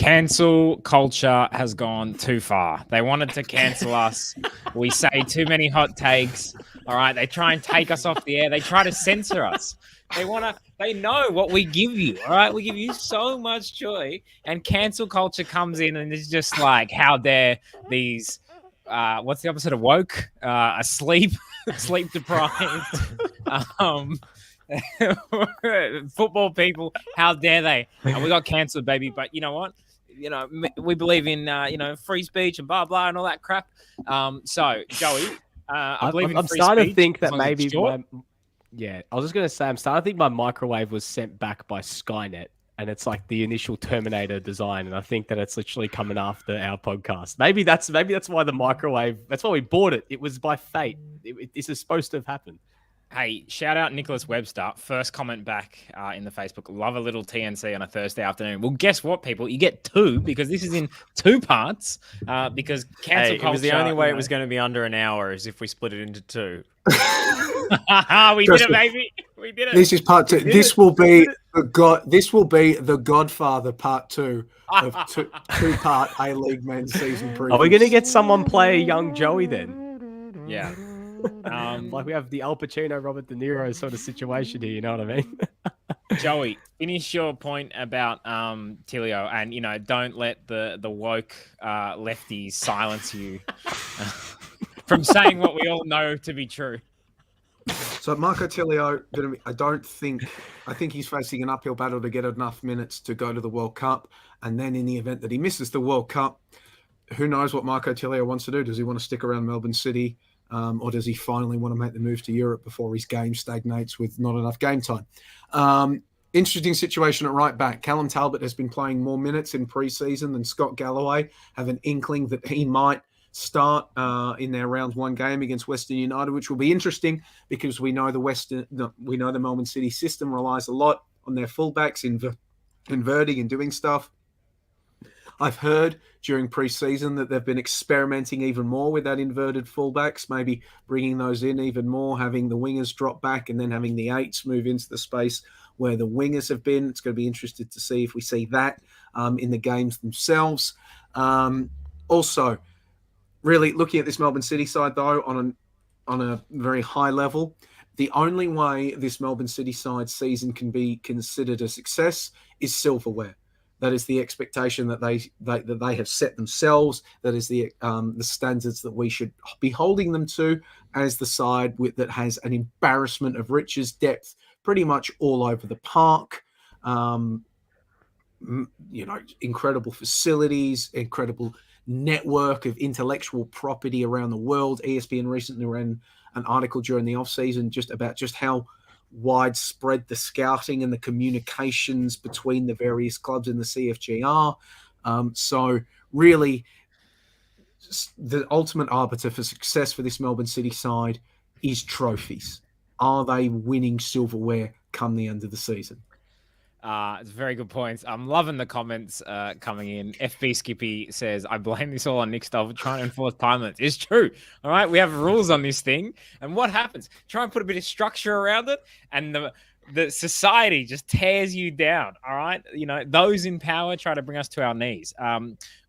Cancel culture has gone too far. They wanted to cancel us. We say too many hot takes. All right. They try and take us off the air. They try to censor us. They know what we give you. All right. We give you so much joy. And cancel culture comes in and it's just like, how dare these, what's the opposite of woke? Asleep, sleep deprived. Football people, how dare they? And we got cancelled, baby. But you know what? We believe in free speech and blah blah and all that crap. So Joey, I believe in I'm free starting speech to think as that long as it's maybe short. I was just going to say, I'm starting to think my microwave was sent back by Skynet, and it's like the initial Terminator design, and I think that it's literally coming after our podcast. Maybe that's why the microwave. That's why we bought it. It was by fate. This is supposed to have happened. Hey, shout out Nicholas Webster. First comment back in the Facebook. Love a little TNC on a Thursday afternoon. Well, guess what, people? You get two because this is in two parts. Because cancel culture. It was the only way it was going to be under an hour is if we split it into two. We did it, baby. We did it. This is part two. This will be the Godfather part two of two-part A-League men's season preview. Are we going to get someone play young Joey then? Yeah. Like we have the Al Pacino, Robert De Niro sort of situation here. You know what I mean? Joey, finish your point about Tilio, and don't let the woke lefties silence you from saying what we all know to be true. So Marco Tilio, I think he's facing an uphill battle to get enough minutes to go to the World Cup, and then in the event that he misses the World Cup, who knows what Marco Tilio wants to do? Does he want to stick around Melbourne City? Or does he finally want to make the move to Europe before his game stagnates with not enough game time? Interesting situation at right back. Callum Talbot has been playing more minutes in pre-season than Scott Galloway. Have an inkling that he might start in their round one game against Western United, which will be interesting because we know the Melbourne City system relies a lot on their fullbacks inverting and doing stuff. I've heard during pre-season that they've been experimenting even more with that inverted fullbacks, maybe bringing those in even more, having the wingers drop back and then having the eights move into the space where the wingers have been. It's going to be interesting to see if we see that in the games themselves. Also, really looking at this Melbourne City side, though, on a very high level, the only way this Melbourne City side season can be considered a success is silverware. That is the expectation that they have set themselves. That is the standards that we should be holding them to as the side that has an embarrassment of riches, depth pretty much all over the park. Incredible facilities, incredible network of intellectual property around the world. ESPN recently ran an article during the off-season just about how widespread the scouting and the communications between the various clubs in the CFG are. So really, the ultimate arbiter for success for this Melbourne City side is trophies. Are they winning silverware come the end of the season? It's very good points. I'm loving the comments coming in. FB Skippy says, I blame this all on Nick Stoll for trying to enforce time limits. It's true. All right. We have rules on this thing. And what happens? Try and put a bit of structure around it. And the society just tears you down. All right. Those in power try to bring us to our knees.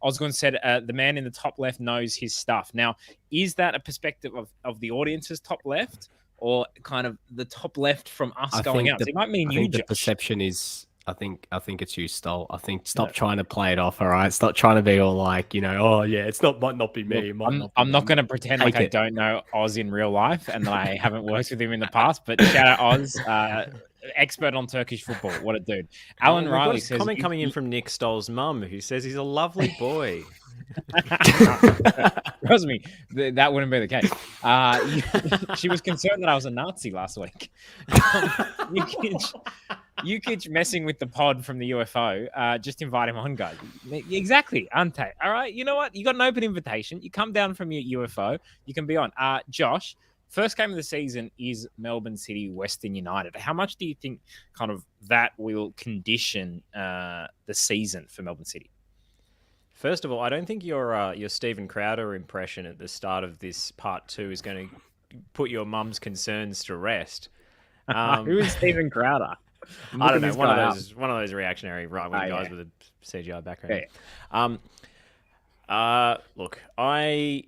Osgood said, the man in the top left knows his stuff. Now, is that a perspective of the audience's top left? Or kind of the top left from us going out. So it might mean you, Josh. The perception is, I think it's you, Stoll. I think stop trying to play it off. All right, stop trying to be all like, oh yeah, might not be me. I'm not going to pretend like I don't know Oz in real life and that I haven't worked with him in the past. But shout out Oz, expert on Turkish football. What a dude. Alan Riley says, comment coming in from Nick Stoll's mum, who says he's a lovely boy. Trust me, that wouldn't be the case. She was concerned that I was a Nazi last week. Ukic messing with the pod from the UFO. Just invite him on, guys. Exactly, Ante. All right, you know what? You got an open invitation. You come down from your UFO. You can be on. Josh, first game of the season is Melbourne City, Western United. How much do you think kind of that will condition the season for Melbourne City? First of all, I don't think your Stephen Crowder impression at the start of this part 2 is going to put your mum's concerns to rest. Who is Stephen Crowder? I don't know. this One guy of those reactionary right-wing guys with a CGI background. Look, I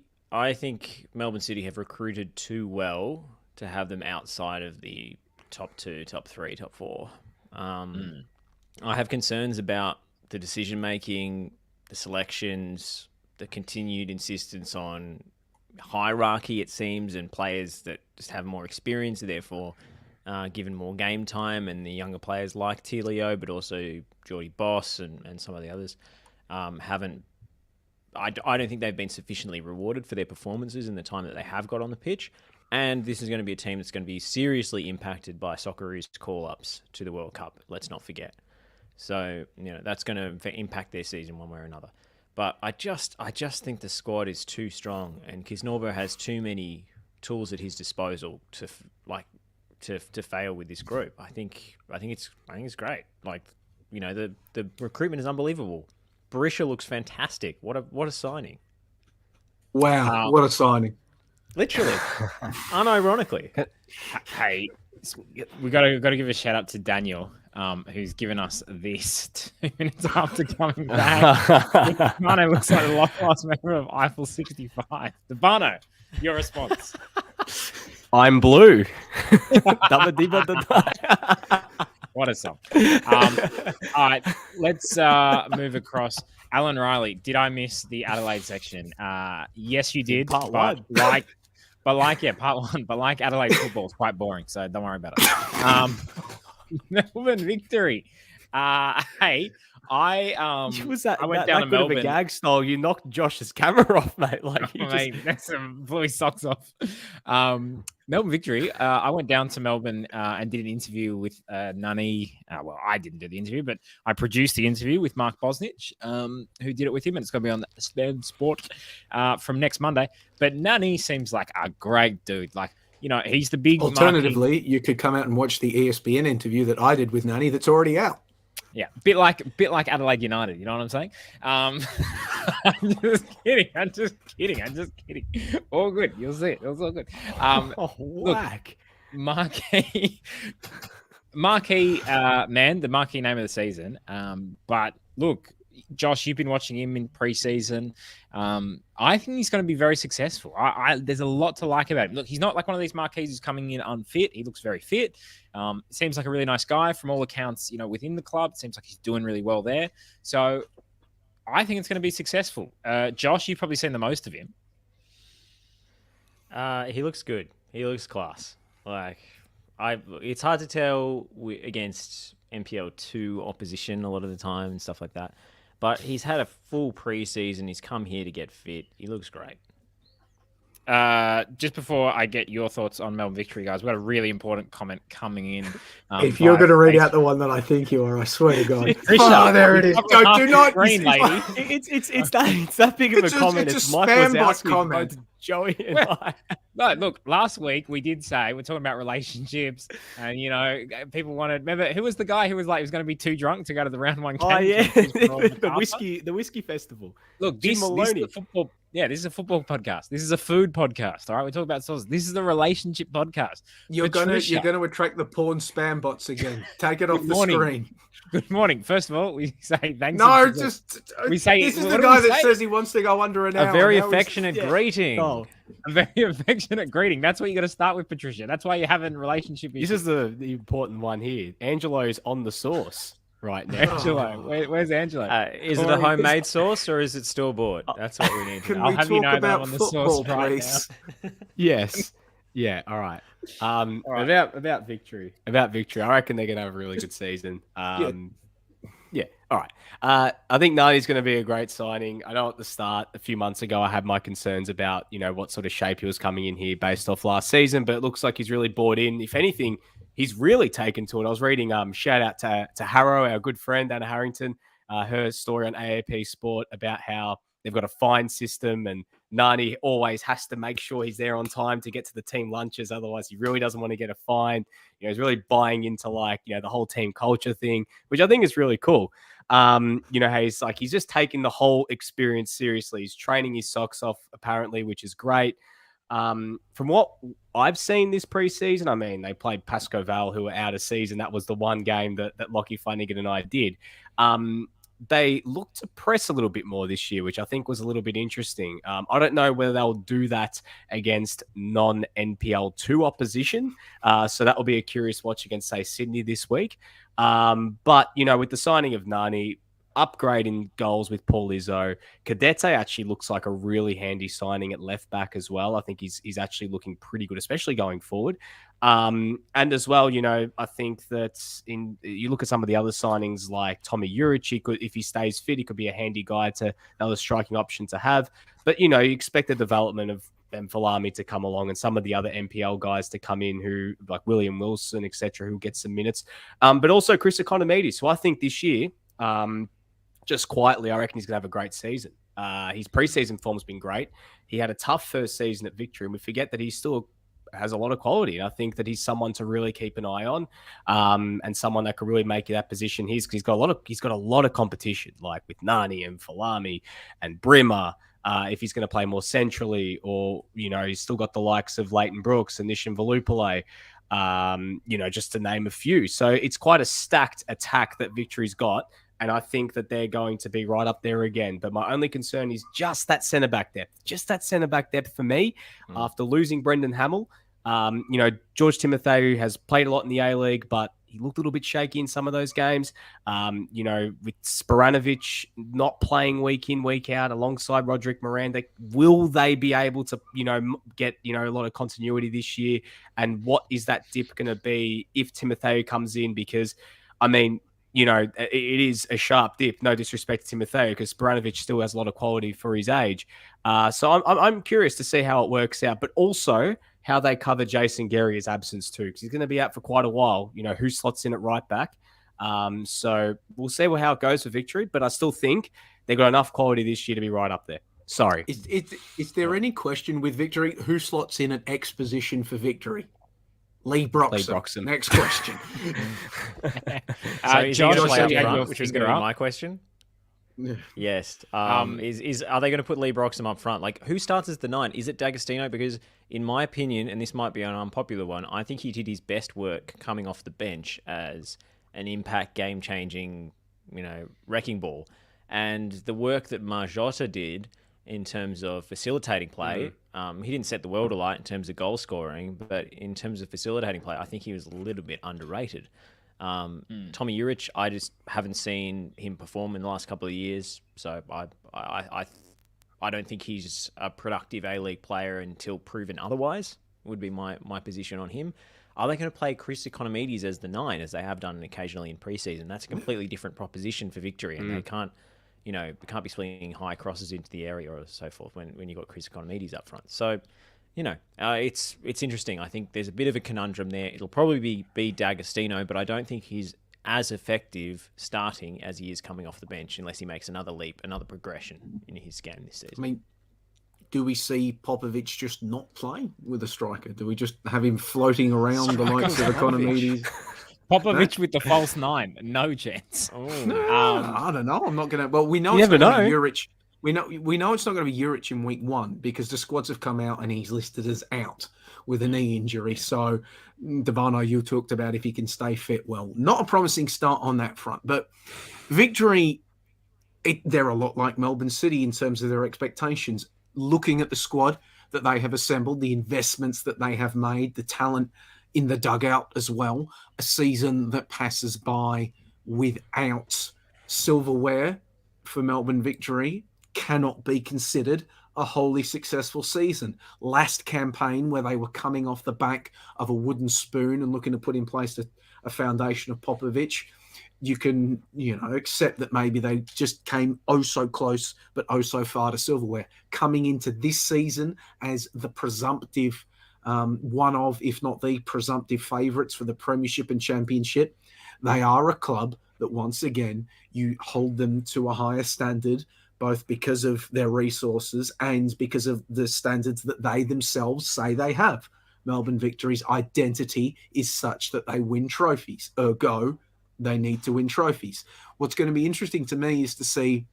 think Melbourne City have recruited too well to have them outside of the top 2, top 3, top 4. I have concerns about the decision making, the selections, the continued insistence on hierarchy, it seems, and players that just have more experience, therefore given more game time, and the younger players like Tilio, but also Geordie Boss and some of the others haven't. I don't think they've been sufficiently rewarded for their performances in the time that they have got on the pitch. And this is going to be a team that's going to be seriously impacted by Socceroos call-ups to the World Cup. Let's not forget. So, that's going to impact their season one way or another. But I just think the squad is too strong, and Kisnorbo has too many tools at his disposal to fail with this group. I think it's great. The recruitment is unbelievable. Barisha looks fantastic. What a signing! Wow, what a signing! Literally, unironically. Hey, we got to give a shout out to Daniel, who's given us this 2 minutes after coming back. Mano looks like the last member of Eiffel 65. Debano, your response? I'm blue. What a song. All right, let's move across. Alan Riley, did I miss the Adelaide section? Yes, you did. Part one. Part one. But like Adelaide football, it's quite boring, so don't worry about it. Melbourne victory. Hey, I went down to Melbourne. Bit of a gag style. You knocked Josh's camera off, mate. That's blew his socks off. Melbourne victory. I went down to Melbourne and did an interview with Nani. Well, I didn't do the interview, but I produced the interview with Mark Bosnich, who did it with him, and it's going to be on Spam Sport from next Monday. But Nani seems like a great dude. He's the big. Alternatively, you could come out and watch the ESPN interview that I did with Nani that's already out. Yeah, bit like Adelaide United. You know what I'm saying? I'm just kidding. All good. You'll see it. It was all good. Whack. Marquee man, the marquee name of the season. But look, Josh, you've been watching him in pre-season. I think he's going to be very successful. There's a lot to like about him. Look, he's not like one of these marquees who's coming in unfit. He looks very fit. Seems like a really nice guy from all accounts, within the club. Seems like he's doing really well there. So I think it's going to be successful. Josh, you've probably seen the most of him. He looks good. He looks class. It's hard to tell against NPL2 opposition a lot of the time and stuff like that. But he's had a full preseason. He's come here to get fit. He looks great. Just before I get your thoughts on Melbourne victory, guys, we've got a really important comment coming in. If you're going to read out the one that I think you are, I swear to God. There it is. Do not green lady. It's that big of a comment. It's a Mike spam bot Wazowski, comment. both Joey and I. No, look, last week we did say we're talking about relationships, and people wanted. Remember, who was the guy who was like he was going to be too drunk to go to the round one game? Oh yeah, the whiskey festival. Look, this is a football. Yeah, this is a football podcast. This is a food podcast. All right, we talk about sauce. This is a relationship podcast. You're gonna attract the porn spam bots again. Take it off the screen. Good morning. First of all, we say thanks. No, we say this is the guy that says he wants to go under an hour. A very affectionate greeting. Oh. A very affectionate greeting. That's what you got to start with, Patricia. That's why you're having relationship issues. This is the important one here. Angelo's on the sauce right now. Angelo, where's Angelo? Is it a homemade sauce or is it store-bought? That's what we need to know. Can we talk about football, please? Yes. Yeah, all right. About victory. I reckon they're going to have a really good season. Yeah, all right. I think Nani's going to be a great signing. I know at the start, a few months ago, I had my concerns about, what sort of shape he was coming in here based off last season, but it looks like he's really bought in. If anything, he's really taken to it. I was reading, shout out to Harrow, our good friend, Anna Harrington, her story on AAP Sport about how they've got a fine system and Nani always has to make sure he's there on time to get to the team lunches. Otherwise, he really doesn't want to get a fine. He's really buying into the whole team culture thing, which I think is really cool. He's just taking the whole experience seriously. He's training his socks off apparently, which is great. From what I've seen this preseason, I mean, they played Pasco Val, who were out of season. That was the one game that Lockie Flanagan and I did. They look to press a little bit more this year, which I think was a little bit interesting. I don't know whether they'll do that against non-NPL 2 opposition. So that will be a curious watch against, say, Sydney this week. But, with the signing of Nani, upgrading goals with Paul Izzo, Cadete actually looks like a really handy signing at left back as well. I think he's actually looking pretty good, especially going forward. And as well, I think that you look at some of the other signings like Tommy Urich, if he stays fit, he could be a handy guy another striking option to have. But, you expect the development of Falami to come along and some of the other NPL guys to come in who, like William Wilson, etc., who get some minutes. But also Chris Economides, who I think this year, just quietly, I reckon he's going to have a great season. His preseason form's been great. He had a tough first season at Victory, and we forget that he still has a lot of quality. And I think that he's someone to really keep an eye on, and someone that could really make that position. He's got a lot of competition, like with Nani and Falami and Brimmer. If he's going to play more centrally, or he's still got the likes of Leighton Brooks and Nishan Valupale, just to name a few. So it's quite a stacked attack that Victory's got. And I think that they're going to be right up there again. But my only concern is just that centre-back depth. Just that centre-back depth for me. After losing Brendan Hamill, George Timotheu has played a lot in the A-League, but he looked a little bit shaky in some of those games. With Sporanovic not playing week in, week out alongside Roderick Miranda, will they be able to, get, a lot of continuity this year? And what is that dip going to be if Timotheu comes in? Because, it is a sharp dip. No disrespect to Timotheu, because Sporanovic still has a lot of quality for his age. So I'm curious to see how it works out, but also how they cover Jason Guerrier's absence too, because he's going to be out for quite a while. Who slots in at right back. So we'll see how it goes for Victory, but I still think they've got enough quality this year to be right up there. Sorry. Is there any question with Victory who slots in at X position for Victory? Lee Broxham. Next question. So Josh, play up your front, which was going to finger be up. my question. Yeah. Yes. Are they going to put Lee Broxham up front? Like, who starts as the 9? Is it D'Agostino? Because in my opinion, and this might be an unpopular one, I think he did his best work coming off the bench as an impact, game-changing, wrecking ball. And the work that Marjota did in terms of facilitating play, he didn't set the world alight in terms of goal scoring, but in terms of facilitating play, I think he was a little bit underrated. Tommy Urich, I just haven't seen him perform in the last couple of years, so I don't think he's a productive A-League player until proven otherwise, would be my position on him. Are they going to play Chris Economides as the 9, as they have done occasionally in preseason? That's a completely different proposition for Victory, and they can't be swinging high crosses into the area or so forth when you've got Chris Economides up front. So, it's interesting. I think there's a bit of a conundrum there. It'll probably be D'Agostino, but I don't think he's as effective starting as he is coming off the bench unless he makes another leap, another progression in his game this season. Do we see Popovic just not playing with a striker? Do we just have him floating around the likes of Economides? Popovic with the false 9, no chance. I don't know. I'm not going to. Well, we know You it's not never going to be know. Urich. We know it's not going to be Urich in week 1 because the squads have come out and he's listed as out with a knee injury. So, Devano, you talked about if he can stay fit. Well, not a promising start on that front. But Victory, they're a lot like Melbourne City in terms of their expectations. Looking at the squad that they have assembled, the investments that they have made, the talent in the dugout as well, a season that passes by without silverware for Melbourne Victory cannot be considered a wholly successful season. Last campaign, where they were coming off the back of a wooden spoon and looking to put in place a foundation of Popovic, you can, accept that maybe they just came oh so close, but oh so far to silverware. Coming into this season as the presumptive one of, if not the presumptive favourites for the Premiership and Championship, they are a club that once again you hold them to a higher standard, both because of their resources and because of the standards that they themselves say they have. Melbourne Victory's identity is such that they win trophies. Ergo, they need to win trophies. What's going to be interesting to me is to see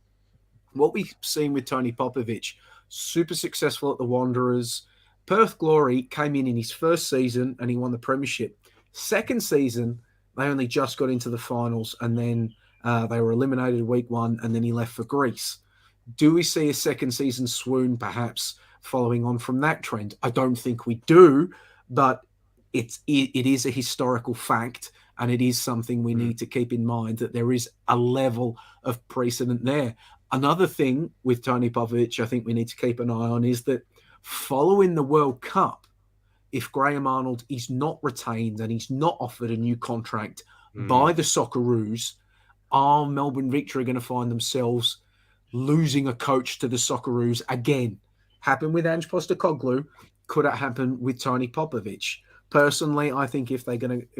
what we've seen with Tony Popovic. Super successful at the Wanderers, Perth Glory came in his first season and he won the premiership. Second season, they only just got into the finals, and then they were eliminated week 1, and then he left for Greece. Do we see a second season swoon perhaps following on from that trend? I don't think we do, but it is a historical fact, and it is something we need to keep in mind, that there is a level of precedent there. Another thing with Tony Popovich I think we need to keep an eye on is that following the World Cup, if Graham Arnold is not retained and he's not offered a new contract by the Socceroos, are Melbourne Victory going to find themselves losing a coach to the Socceroos again? Happened with Ange Postecoglou. Could it happen with Tony Popovich? Personally, I think if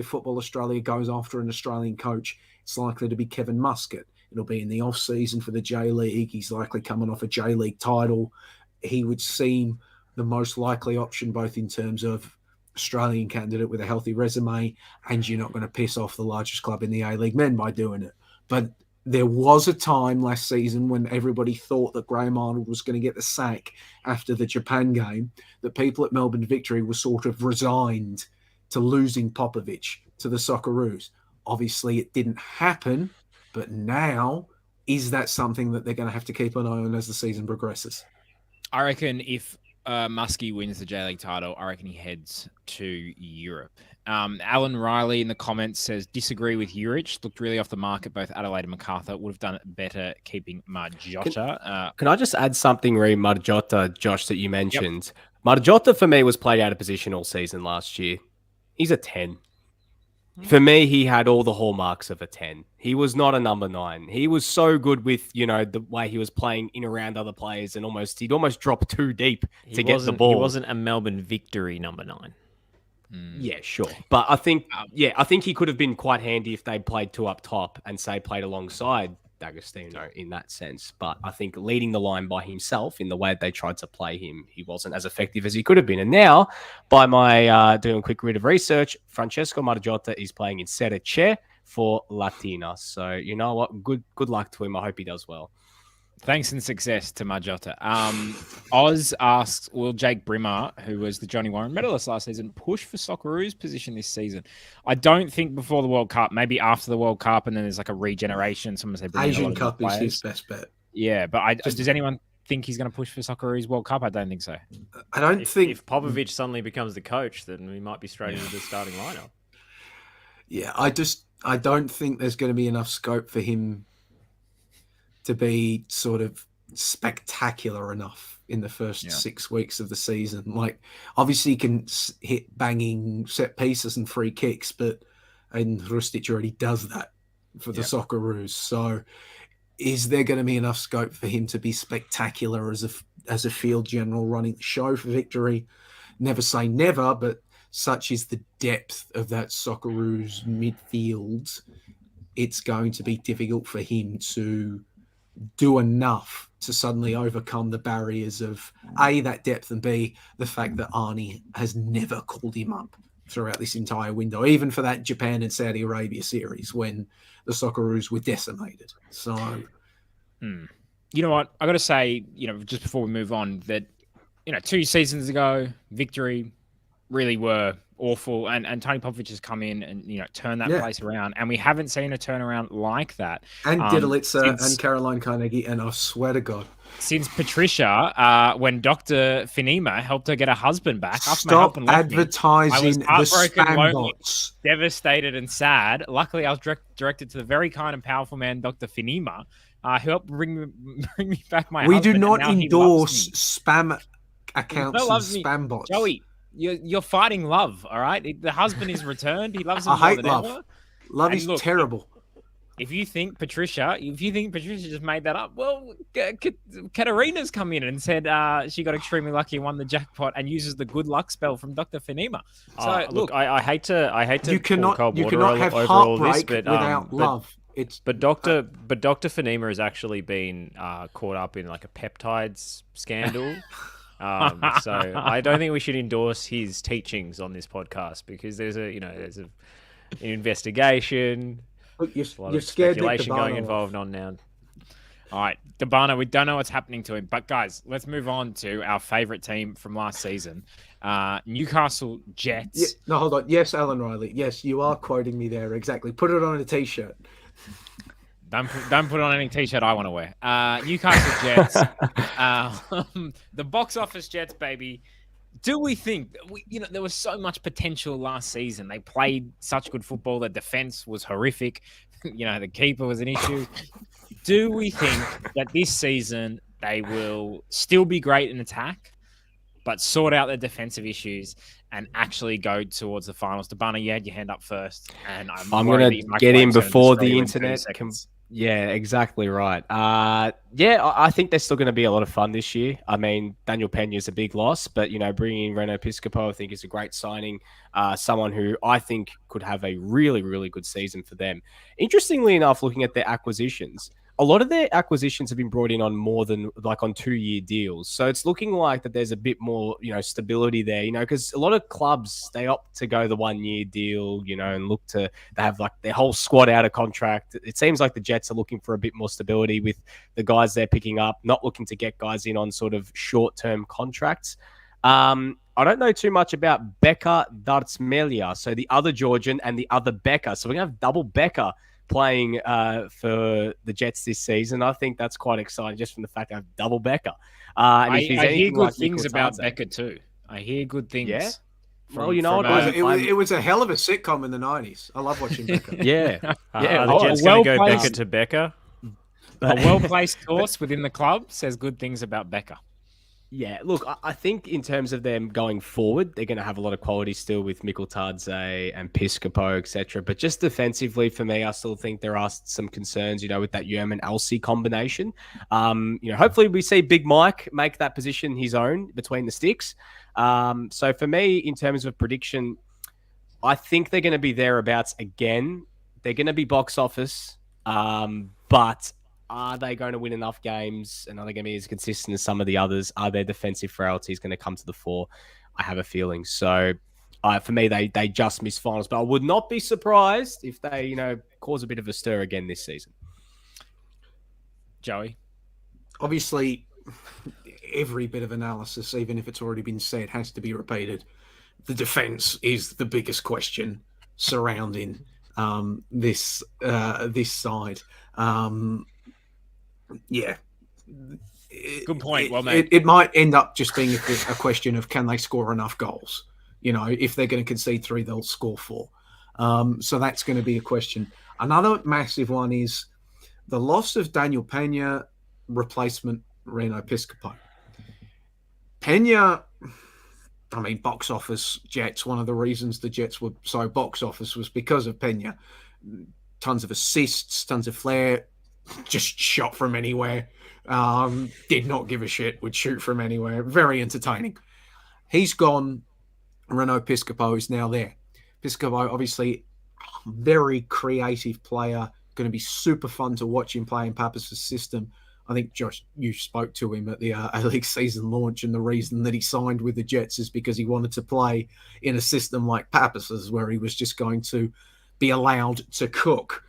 Football Australia goes after an Australian coach, it's likely to be Kevin Muscat. It'll be in the off season for the J League. He's likely coming off a J League title. He would seem the most likely option, both in terms of Australian candidate with a healthy resume, and you're not going to piss off the largest club in the A-League men by doing it. But there was a time last season when everybody thought that Graham Arnold was going to get the sack after the Japan game, that people at Melbourne Victory were sort of resigned to losing Popovich to the Socceroos. Obviously, it didn't happen, but now, is that something that they're going to have to keep an eye on as the season progresses? I reckon if Muskie wins the J League title, I reckon he heads to Europe. Alan Riley in the comments says, disagree with Urich. Looked really off the market. Both Adelaide and Macarthur would have done it better keeping Margiotta. Can I just add something, Margiotta, Josh, that you mentioned? Yep. Margiotta, for me, was played out of position all season last year. He's a 10. For me, he had all the hallmarks of a 10. He was not a number 9. He was so good with, the way he was playing in around other players, and he'd almost drop too deep to get the ball. He wasn't a Melbourne Victory number 9. Yeah, sure. But I think he could have been quite handy if they played 2 up top and, say, played alongside D'Agostino in that sense. But I think leading the line by himself in the way they tried to play him, he wasn't as effective as he could have been. And now, by my doing a quick read of research, Francesco Margiotta is playing in Serie C for Latina. So, you know what? Good luck to him. I hope he does well. Thanks and success to Margiotta. Oz asks, will Jake Brimmer, who was the Johnny Warren medalist last season, push for Socceroos' position this season? I don't think before the World Cup, maybe after the World Cup, and then there's like a regeneration. Someone say Asian Cup is his best bet. Yeah, but does anyone think he's going to push for Socceroos' World Cup? I don't think so. I don't think... If Popovich suddenly becomes the coach, then we might be straight into the starting lineup. Yeah, I don't think there's going to be enough scope for him to be sort of spectacular enough in the first 6 weeks of the season. Like, obviously he can hit banging set pieces and free kicks, but Rustic already does that for the Socceroos. So is there going to be enough scope for him to be spectacular as a field general running the show for Victory? Never say never, but such is the depth of that Socceroos midfield, it's going to be difficult for him to do enough to suddenly overcome the barriers of A, that depth, and B, the fact that Arnie has never called him up throughout this entire window, even for that Japan and Saudi Arabia series when the Socceroos were decimated. So, you know what? I got to say, just before we move on, that 2 seasons ago, Victory really were awful, and Tony Popovich has come in and turned that place around, and we haven't seen a turnaround like that. And Didalitza and Caroline Carnegie, and I swear to God, since Patricia, when Dr. Finima helped her get her husband back, stop advertising the spam bots. Devastated and sad. Luckily, I was directed to the very kind and powerful man, Dr. Finima, who helped bring me back my husband. We do not endorse spam accounts and spam bots. Joey, you're fighting love, all right? The husband is returned. He loves him. I hate love. Ever. Love is terrible. If you think Patricia just made that up, well, Katarina's come in and said she got extremely lucky and won the jackpot and uses the good luck spell from Dr. Finima. So look, I hate to you cannot have over heartbreak this, without love. But Dr. Finima has actually been caught up in like a peptides scandal. So I don't think we should endorse his teachings on this podcast because there's an investigation. Look, a lot of speculation going involved on now. All right, Dabana, we don't know what's happening to him. But guys, let's move on to our favorite team from last season, Newcastle Jets. Yeah, no, hold on. Yes, Alan Riley. Yes, you are quoting me there. Exactly. Put it on a t-shirt. Don't put on any t-shirt I want to wear. Newcastle Jets, the box office Jets, baby. Do we think there was so much potential last season? They played such good football. The defense was horrific. The keeper was an issue. Do we think that this season they will still be great in attack, but sort out their defensive issues and actually go towards the finals? Dabana, you had your hand up first, and I'm going to get in before the internet. Yeah, exactly right. I think they're still going to be a lot of fun this year. I mean, Daniel Pena is a big loss, but bringing in Reno Piscopo, I think is a great signing. Someone who I think could have a really, really good season for them. Interestingly enough, looking at their acquisitions, a lot of their acquisitions have been brought in on more than on 2-year deals. So it's looking like that there's a bit more, stability there, because a lot of clubs, they opt to go the 1-year deal, and look to they have their whole squad out of contract. It seems like the Jets are looking for a bit more stability with the guys they're picking up, not looking to get guys in on sort of short-term contracts. I don't know too much about Becca Dartsmelia, so the other Georgian and the other Becca. So we're going to have double Becca playing for the Jets this season. I think that's quite exciting just from the fact I have double Becca. I hear good things about Becca too. I hear good things. Yeah. Well, it was a hell of a sitcom in the 90s. I love watching Becca. Yeah. Are the Jets going to go Becca to Becca? A well-placed source within the club says good things about Becca. Yeah, look, I think in terms of them going forward, they're going to have a lot of quality still with Mikkeltadze and Piscopo, etc. But just defensively, for me, I still think there are some concerns, with that Yerman-Elsey combination. Hopefully we see Big Mike make that position his own between the sticks. So for me, in terms of prediction, I think they're going to be thereabouts again. They're going to be box office, but are they going to win enough games, and are they going to be as consistent as some of the others? Are their defensive frailties going to come to the fore? I have a feeling. So for me, they just miss finals, but I would not be surprised if they, cause a bit of a stir again this season. Joey? Obviously, every bit of analysis, even if it's already been said, has to be repeated. The defense is the biggest question surrounding this side. Yeah. Good point. Well made. It might end up just being a question of can they score enough goals? If they're going to concede 3, they'll score 4. So that's going to be a question. Another massive one is the loss of Daniel Pena, replacement Reno Piscopo. Pena, box office Jets, one of the reasons the Jets were so box office was because of Pena. Tons of assists, tons of flair, just shot from anywhere, did not give a shit, would shoot from anywhere, very entertaining. He's gone. Reno Piscopo is now there. Piscopo, obviously, very creative player, going to be super fun to watch him play in Pappas' system. I think, Josh, you spoke to him at the A-League season launch, and the reason that he signed with the Jets is because he wanted to play in a system like Pappas', where he was just going to be allowed to cook.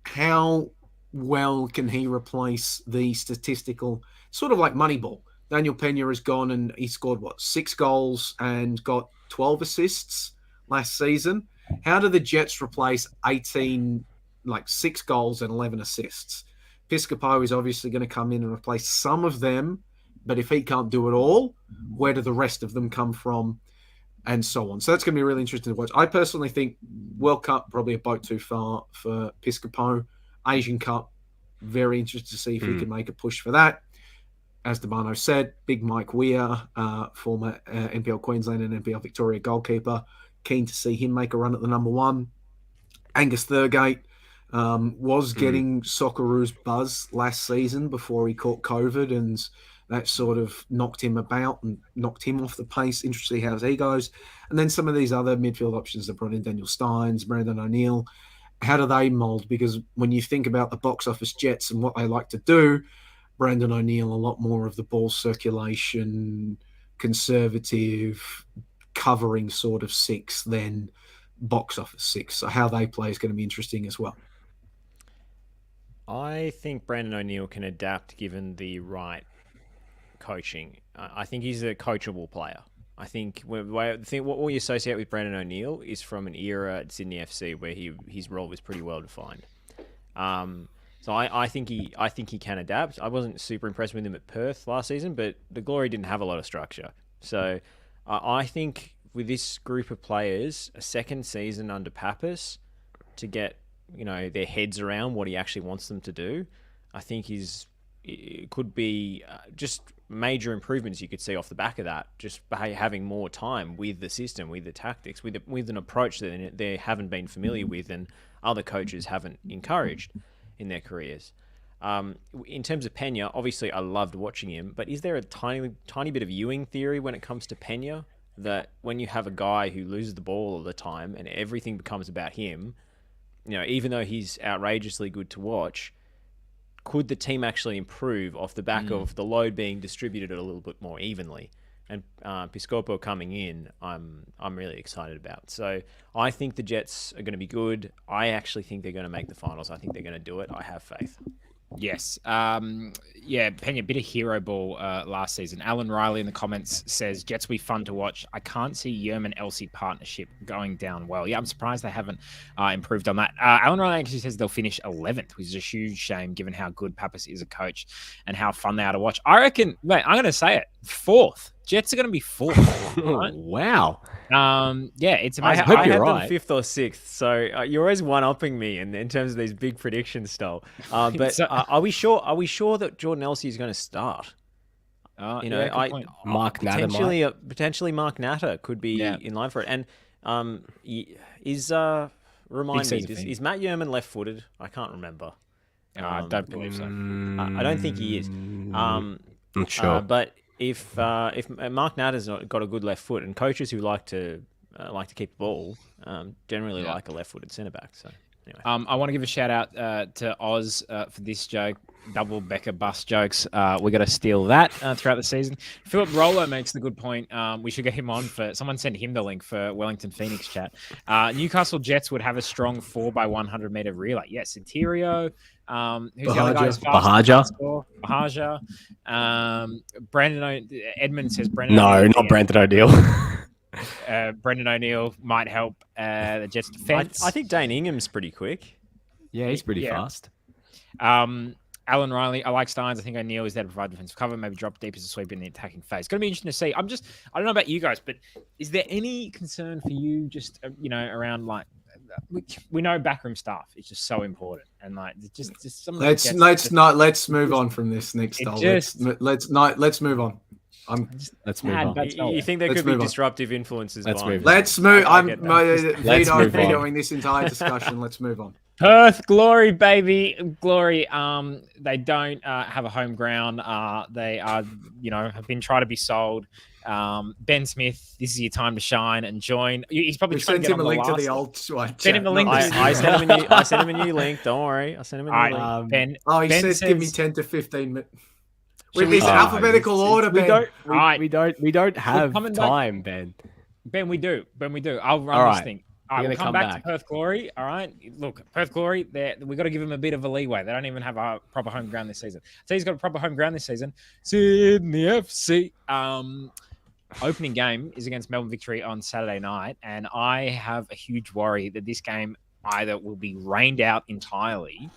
How well can he replace the statistical, sort of like Moneyball? Daniel Pena has gone and he scored, 6 goals and got 12 assists last season. How do the Jets replace 6 goals and 11 assists? Piscopo is obviously going to come in and replace some of them, but if he can't do it all, where do the rest of them come from? And so on. So that's going to be really interesting to watch. I personally think World Cup probably a boat too far for Piscopo. Asian Cup, very interested to see if he can make a push for that. As Dabano said, Big Mike Weir, former NPL Queensland and NPL Victoria goalkeeper, keen to see him make a run at the number 1. Angus Thurgate was getting Socceroos buzz last season before he caught COVID, and that sort of knocked him about and knocked him off the pace. Interesting how he goes. And then some of these other midfield options that brought in Daniel Steins, Brandon O'Neill. How do they mold? Because when you think about the box office Jets and what they like to do, Brandon O'Neill, a lot more of the ball circulation, conservative, covering sort of 6 than box office 6. So how they play is going to be interesting as well. I think Brandon O'Neill can adapt given the right coaching. I think he's a coachable player. I think what we associate with Brandon O'Neill is from an era at Sydney FC where his role was pretty well defined. So I think he can adapt. I wasn't super impressed with him at Perth last season, but the Glory didn't have a lot of structure. So I think with this group of players, a second season under Pappas to get their heads around what he actually wants them to do, I think it could be just major improvements you could see off the back of that, just by having more time with the system, with the tactics, with an approach that they haven't been familiar with and other coaches haven't encouraged in their careers. In terms of Pena, obviously I loved watching him, but is there a tiny bit of Ewing theory when it comes to Pena, that when you have a guy who loses the ball all the time and everything becomes about him, even though he's outrageously good to watch, could the team actually improve off the back of the load being distributed a little bit more evenly? And Piscopo coming in, I'm really excited about. So I think the Jets are going to be good. I actually think they're going to make the finals. I think they're going to do it. I have faith. Yes. Pena, bit of hero ball last season. Alan Riley in the comments says, Jets will be fun to watch. I can't see Yerman-Elsey partnership going down well. Yeah, I'm surprised they haven't improved on that. Alan Riley actually says they'll finish 11th, which is a huge shame given how good Pappas is a coach and how fun they are to watch. I reckon, mate, I'm going to say it, 4th. Jets are going to be 4th. Right? Wow. It's amazing. I hope you're had right. them 5th or 6th, so you're always one-upping me in terms of these big predictions, Stoll. But are we sure that Jordan Elsey is going to start? Mark Natter potentially Mark Natter could be in line for it. And remind me, is Matt Yerman left-footed? I can't remember. I don't believe so. I don't think he is. Not sure. But if Mark Natter's got a good left foot, and coaches who like to keep the ball generally like a left-footed centre back. So anyway, I want to give a shout out to Oz for this joke. Double Becker bus jokes. We got to steal that throughout the season. Philip Rollo makes the good point. We should get him on for. Someone send him the link for Wellington Phoenix chat. Newcastle Jets would have a strong 4x100 meter relay. Yes, Interior. Who's the other guy? Bahaja. Edmund says Brandon. No, O'Neill, not Brandon O'Neill. Brendan O'Neill might help the Jets defense. I think Dane Ingham's pretty quick. Yeah, he's pretty fast. Alan Riley, I like Steins. I think O'Neill is there to provide defensive cover, maybe drop deep as a sweep in the attacking phase. It's going to be interesting to see. I don't know about you guys, but is there any concern for you just, around like, we know backroom staff is just so important, and like just some. Let's move on from this, Nick Stoll. Let's move on. Let's move on. You think there could be disruptive influences? Let's move. Let's move. I'm vetoing this entire discussion. Let's move on. Perth Glory, baby, Glory. They don't have a home ground. They are, have been trying to be sold. Ben Smith, this is your time to shine and join. He's probably trying to get him a link to the old one. Send him a link. I sent him a new link. Don't worry. I sent him a new link. Ben. He says give me 10 to 15 minutes. With this alphabetical order, Ben. We don't have time, Ben. Ben, we do. I'll run this thing. All right, we'll come back to Perth Glory. All right. Look, Perth Glory, we've got to give them a bit of a leeway. They don't even have a proper home ground this season. So he's got a proper home ground this season. Sydney FC. Opening game is against Melbourne Victory on Saturday night. And I have a huge worry that this game either will be rained out entirely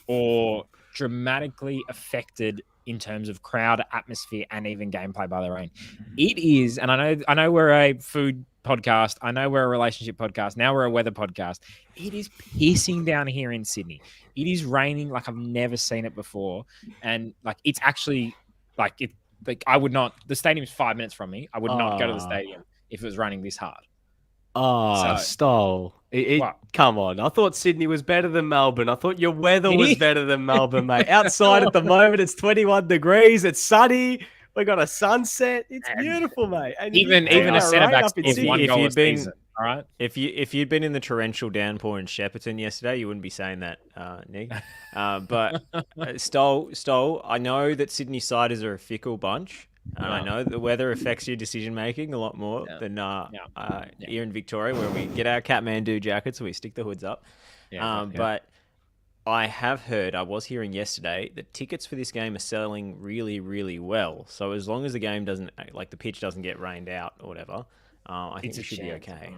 or dramatically affected in terms of crowd, atmosphere, and even gameplay by the rain. It is, and I know we're a food podcast. I know we're a relationship podcast. Now we're a weather podcast. It is pissing down here in Sydney. It is raining like I've never seen it before. And like, it's actually I would not, the stadium's 5 minutes from me. I would not go to the stadium if it was raining this hard. Stoll. Come on. I thought Sydney was better than Melbourne. I thought your weather was better than Melbourne, mate. Outside at the moment, it's 21 degrees. It's sunny. We got a sunset. It's beautiful, mate. And even a centre back scores one goal a season. All right. If you'd been in the torrential downpour in Shepparton yesterday, you wouldn't be saying that, Nick. But Stoll, I know that Sydney siders are a fickle bunch. And I know the weather affects your decision making a lot more than here in Victoria, where we get our Kathmandu jackets and we stick the hoods up. But I have heard, I was hearing yesterday, that tickets for this game are selling really, really well. So as long as the game doesn't, like the pitch doesn't get rained out or whatever, I think It's we a should be chance. okay.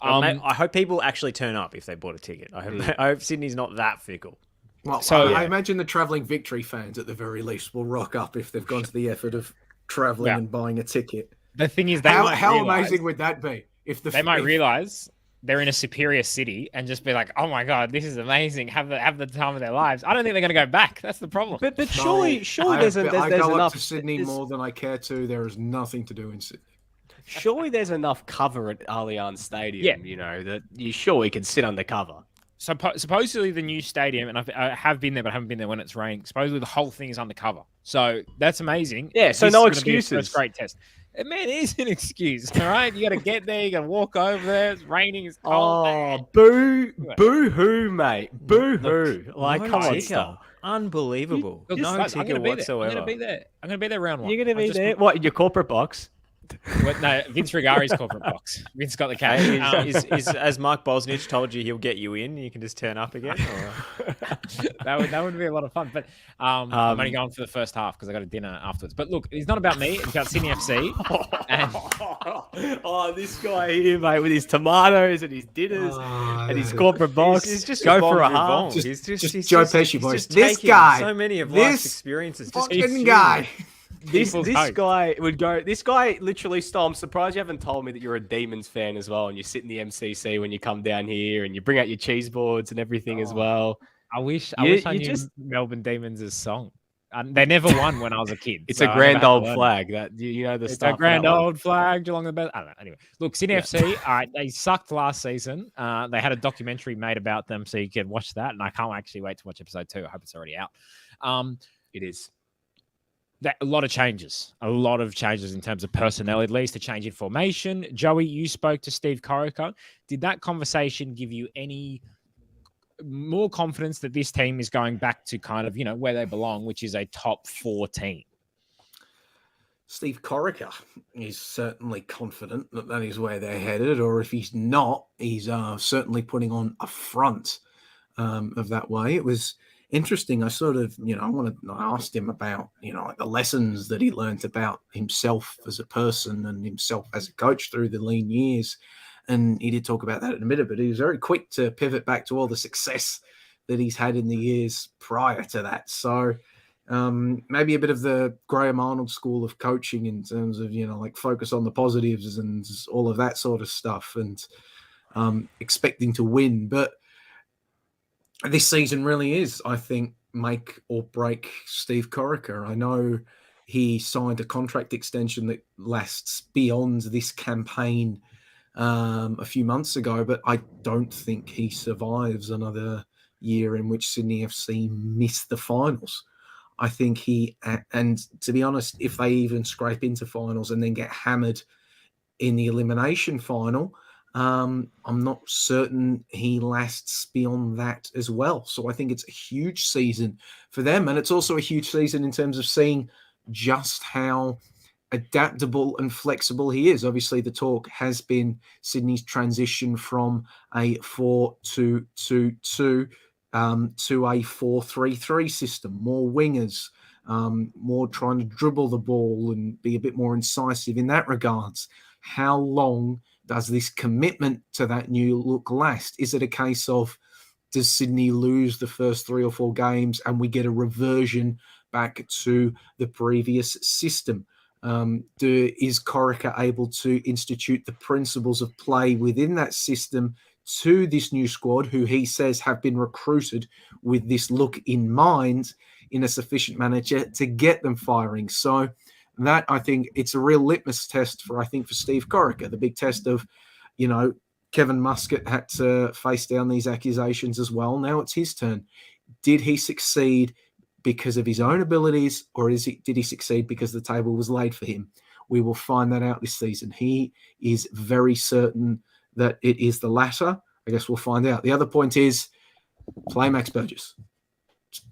I'm But not- I hope people actually turn up if they bought a ticket. I hope Sydney's not that fickle. Well, So- I imagine the travelling Victory fans at the very least will rock up if they've gone to the effort of travelling Yeah. and buying a ticket. The thing is, they How might amazing would that be? If they might if- realize they're in a superior city and just be like, "Oh my god, this is amazing! Have the time of their lives." I don't think they're going to go back. That's the problem. But No, surely I there's go enough up to Sydney there's- more than I care to. There is nothing to do in Sydney. Surely there's enough cover at Allianz Stadium, Yeah. you know, that you surely can sit under cover. So supposedly the new stadium, and I have been there, but I haven't been there when it's raining. Supposedly the whole thing is undercover. So that's amazing. Yeah, so This no is gonna be a excuses. first great test. Man, it is an excuse. All right, you got to get there. You got to walk over there. It's raining. It's cold. Oh, boo hoo, mate. Boo hoo. Like, No come on, ticker. Stoll. Unbelievable. Look, No guys, I'm ticket gonna be there. whatsoever. I'm going to be there. I'm going to be there round one. You're going to I'm be just- there? What, in your corporate box? No, Vince Rigari's corporate box. Vince got the cash. Hey, is as Mark Bosnich told you, he'll get you in. You can just turn up again. Or... that would be a lot of fun. But I'm only going for the first half because I got a dinner afterwards. But look, it's not about me. It's about Sydney FC. And Oh, this guy here, mate, with his tomatoes and his dinners and his corporate box. He's just go a for a bon half. vivant. Just- he's just Joe Pesci he's voice. just This taking guy, so many of this life's experiences. Just Fucking guy. This People's this hope. guy would go. This guy literally stole. I'm surprised you haven't told me that you're a Demons fan as well, and you sit in the MCC when you come down here, and you bring out your cheese boards and everything as well. I wish You- I you knew just- Melbourne Demons' song. They never won when I was a kid. It's so a I grand never had to old learn it. flag. That you know the It's stuff. a grand that one. old flag, Geelong the best. I don't know. Anyway, look, Sydney FC. All right, they sucked last season. They had a documentary made about them, so you can watch that. And I can't actually wait to watch episode 2. I hope it's already out. It is. A lot of changes in terms of personnel, at least a change in formation. Joey, you spoke to Steve Corica. Did that conversation give you any more confidence that this team is going back to kind of, where they belong, which is a top 4 team? Steve Corica is certainly confident that that is where they're headed, or if he's not, he's certainly putting on a front of that way. It was interesting. I sort of, I asked him about, like the lessons that he learned about himself as a person and himself as a coach through the lean years. And he did talk about that in a minute, but he was very quick to pivot back to all the success that he's had in the years prior to that. So maybe a bit of the Graham Arnold school of coaching in terms of, like focus on the positives and all of that sort of stuff and expecting to win. But this season really is, I think, make or break Steve Corica. I know he signed a contract extension that lasts beyond this campaign a few months ago, but I don't think he survives another year in which Sydney FC miss the finals. I think and to be honest, if they even scrape into finals and then get hammered in the elimination final, I'm not certain he lasts beyond that as well. So I think it's a huge season for them. And it's also a huge season in terms of seeing just how adaptable and flexible he is. Obviously, the talk has been Sydney's transition from a 4-2-2-2 to a 4-3-3 system, more wingers, more trying to dribble the ball and be a bit more incisive in that regards. How long does this commitment to that new look last? Is it a case of, does Sydney lose the first 3 or 4 games and we get a reversion back to the previous system? Is Corica able to institute the principles of play within that system to this new squad, who he says have been recruited with this look in mind in a sufficient manner to get them firing? So that, I think, it's a real litmus test for Steve Corica, the big test of, Kevin Muscat had to face down these accusations as well. Now it's his turn. Did he succeed because of his own abilities, or did he succeed because the table was laid for him? We will find that out this season. He is very certain that it is the latter. I guess we'll find out. The other point is, play Max Burgess.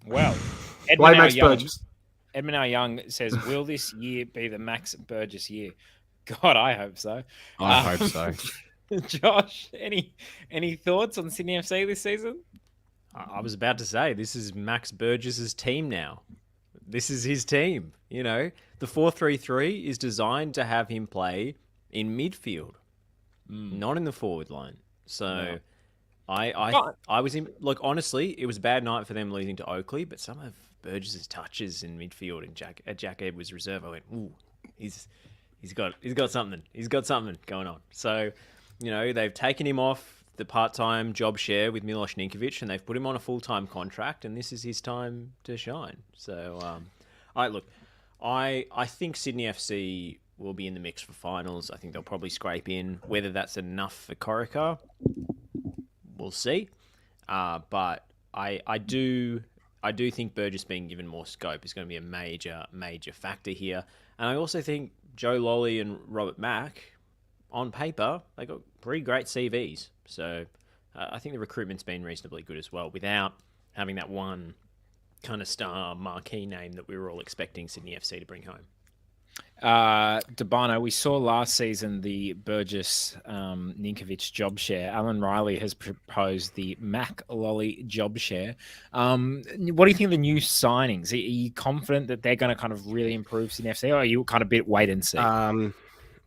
Well, Play Max Burgess. Edmund R. Young says, will this year be the Max Burgess year? God, I hope so. I hope so. Josh, any thoughts on Sydney FC this season? I was about to say, this is Max Burgess's team now. This is his team. You know, the 4-3-3 is designed to have him play in midfield, not in the forward line. So I was in, look, honestly, it was a bad night for them losing to Oakley, but some of Burgess's touches in midfield and Jack Edwards reserve, I went, ooh, he's got something. He's got something going on. So, you know, they've taken him off the part-time job share with Milos Ninkovic, and they've put him on a full-time contract, and this is his time to shine. So, I think Sydney FC will be in the mix for finals. I think they'll probably scrape in. Whether that's enough for Corica, we'll see. But I do think Burgess being given more scope is going to be a major factor here. And I also think Joe Lolly and Robert Mack, on paper, they got pretty great CVs. So I think the recruitment's been reasonably good as well, without having that one kind of star marquee name that we were all expecting Sydney FC to bring home. Debano, we saw last season the Burgess Ninkovic job share. Alan Riley has proposed the Mac Lolly job share. What do you think of the new signings? Are you confident that they're going to kind of really improve Sydney FC, or are you kind of bit wait and see?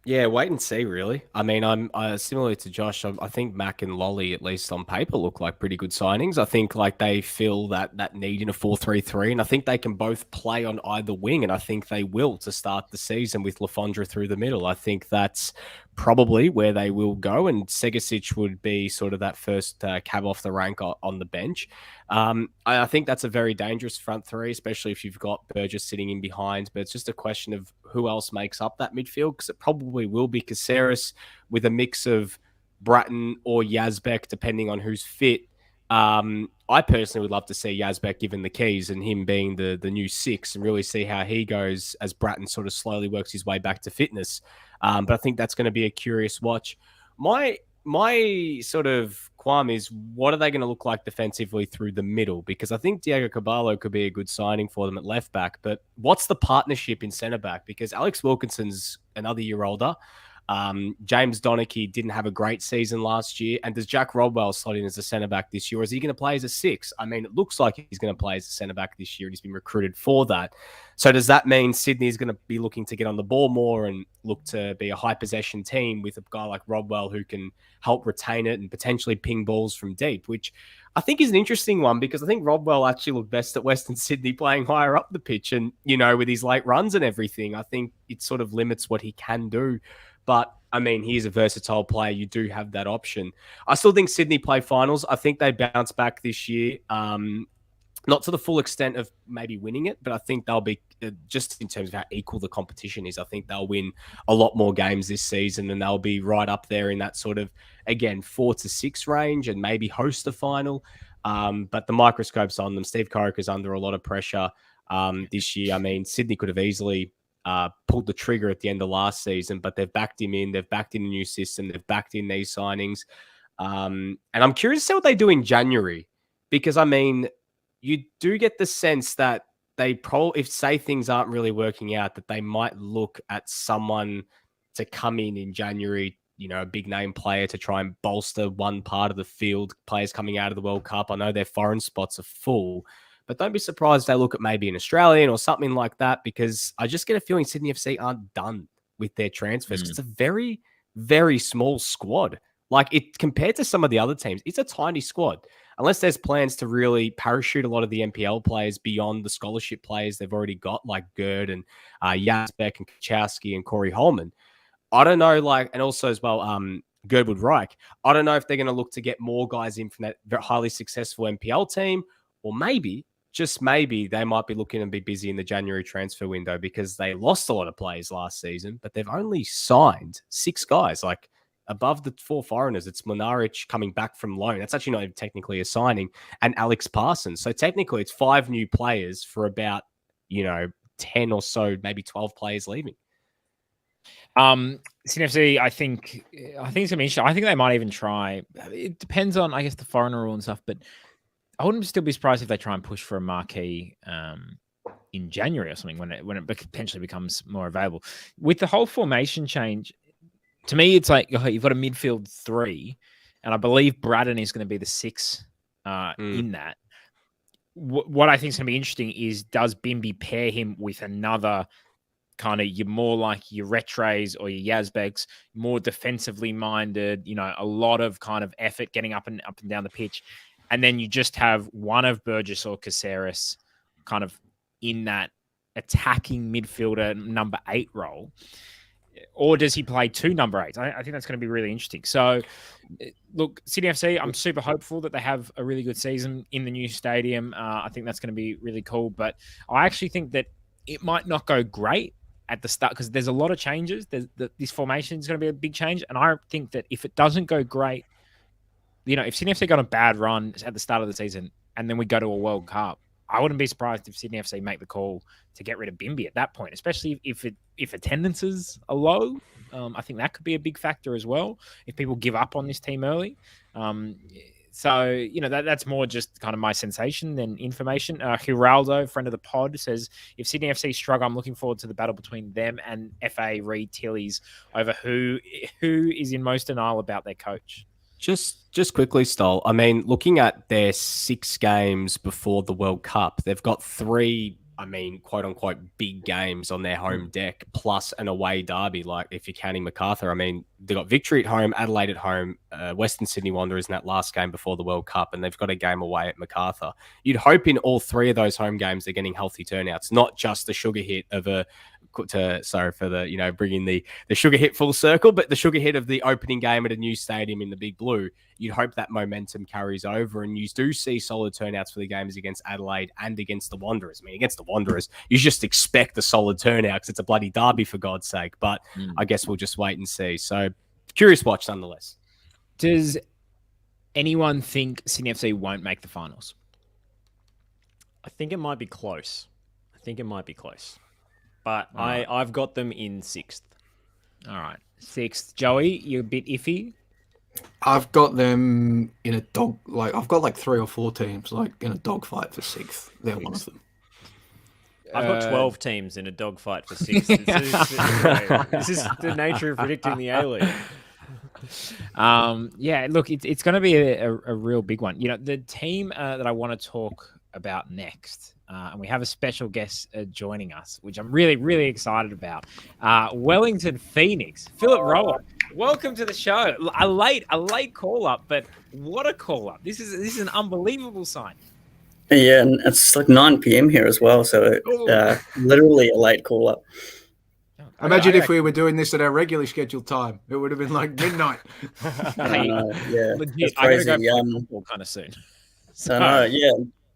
Yeah, wait and see, really. I mean, I'm similar to Josh. I think Mac and Lolly, at least on paper, look like pretty good signings. I think like they fill that need in a 4-3-3, and I think they can both play on either wing, and I think they will to start the season with Lafondra through the middle. I think that's probably where they will go, and Segasic would be sort of that first cab off the rank on the bench. I think that's a very dangerous front three, especially if you've got Burgess sitting in behind, but it's just a question of who else makes up that midfield, because it probably will be Caceres with a mix of Bratton or Yazbek, depending on who's fit. I personally would love to see Yazbek given the keys and him being the new 6 and really see how he goes as Bratton sort of slowly works his way back to fitness. But I think that's going to be a curious watch. My sort of qualm is, what are they going to look like defensively through the middle? Because I think Diego Caballo could be a good signing for them at left back, but what's the partnership in centre back? Because Alex Wilkinson's another year older. James Donachie didn't have a great season last year. And does Jack Rodwell slot in as a centre back this year? Or is he going to play as a 6? I mean, it looks like he's going to play as a centre back this year, and he's been recruited for that. So does that mean Sydney's going to be looking to get on the ball more and look to be a high possession team with a guy like Rodwell who can help retain it and potentially ping balls from deep, which I think is an interesting one, because I think Rodwell actually looked best at Western Sydney playing higher up the pitch, and, you know, with his late runs and everything, I think it sort of limits what he can do. But, I mean, he's a versatile player. You do have that option. I still think Sydney play finals. I think they bounce back this year. Not to the full extent of maybe winning it, but I think they'll be, just in terms of how equal the competition is, I think they'll win a lot more games this season, and they'll be right up there in that sort of, again, 4 to 6 range and maybe host a final. But the microscope's on them. Steve Corica's under a lot of pressure this year. I mean, Sydney could have easily pulled the trigger at the end of last season, but they've backed him in. They've backed in a new system. They've backed in these signings. And I'm curious to see what they do in January, because, I mean, you do get the sense that they probably, if say things aren't really working out, that they might look at someone to come in January, you know, a big name player to try and bolster one part of the field, players coming out of the World Cup. I know their foreign spots are full, but don't be surprised if they look at maybe an Australian or something like that, because I just get a feeling Sydney FC aren't done with their transfers. It's a very, very small squad. Like, it compared to some of the other teams, it's a tiny squad. Unless there's plans to really parachute a lot of the NPL players beyond the scholarship players they've already got, like Gerd and Yazbek and Kachowski and Corey Holman. I don't know, like, and also as well, Girdwood Reich. I don't know if they're going to look to get more guys in from that very highly successful NPL team, or maybe, just maybe, they might be looking to be busy in the January transfer window, because they lost a lot of players last season, but they've only signed 6 guys. Like, above the 4 foreigners, it's Mlinaric coming back from loan. That's actually not even technically a signing, and Alex Parsons. So technically it's 5 new players for about, you know, 10 or so, maybe 12 players leaving. CNFC, I think it's going to be interesting. I think they might even try. It depends on, I guess, the foreigner rule and stuff, but I wouldn't still be surprised if they try and push for a marquee in January or something when it potentially becomes more available. With the whole formation change, to me, it's like, you've got a midfield 3, and I believe Braddon is going to be the 6 in that. What I think is going to be interesting is, does Bimby pair him with another kind of, you're more like your Retrays or your Yazbeks, more defensively minded, a lot of kind of effort getting up and down the pitch. And then you just have one of Burgess or Caceres kind of in that attacking midfielder number 8 role. Or does he play 2 number 8s? I think that's going to be really interesting. So, look, Sydney FC, I'm super hopeful that they have a really good season in the new stadium. I think that's going to be really cool. But I actually think that it might not go great at the start, because there's a lot of changes. This formation is going to be a big change. And I think that if it doesn't go great, if Sydney FC got a bad run at the start of the season and then we go to a World Cup, I wouldn't be surprised if Sydney FC make the call to get rid of Bimby at that point, especially if attendances are low. I think that could be a big factor as well, if people give up on this team early. So, that's more just kind of my sensation than information. Giraldo, friend of the pod, says, if Sydney FC struggle, I'm looking forward to the battle between them and FA Reed Tillies over who is in most denial about their coach. Just quickly, Stoll. I mean, looking at their 6 games before the World Cup, they've got 3, quote unquote, big games on their home deck, plus an away derby. Like, if you're counting MacArthur, they got victory at home, Adelaide at home, Western Sydney Wanderers in that last game before the World Cup, and they've got a game away at MacArthur. You'd hope in all 3 of those home games they're getting healthy turnouts, not just the sugar hit of bringing the sugar hit full circle, but the sugar hit of the opening game at a new stadium in the Big Blue. You'd hope that momentum carries over, and you do see solid turnouts for the games against Adelaide and against the Wanderers. Against the Wanderers, you just expect a solid turnout because it's a bloody derby, for God's sake. But I guess we'll just wait and see. So, curious watch nonetheless. Does anyone think Sydney FC won't make the finals? I think it might be close. But I've got them in 6th. All right. 6th. Joey, you're a bit iffy. I've got them in a I've got 3 or 4 teams in a dogfight for 6th. They're one of them. I've got 12 teams in a dogfight for 6th. This is the nature of predicting the A-League. Look, it's going to be a real big one. The team that I want to talk about next, and we have a special guest joining us, which I'm really, really excited about. Wellington Phoenix, Philip Rowan. Welcome to the show. A late call up, but what a call up! This is an unbelievable sign. Yeah, and it's 9 p.m. here as well, so literally a late call up. Imagine if we were doing this at our regularly scheduled time. It would have been midnight. Yeah, Legit, I gotta go play football kind of soon. So, I know, yeah.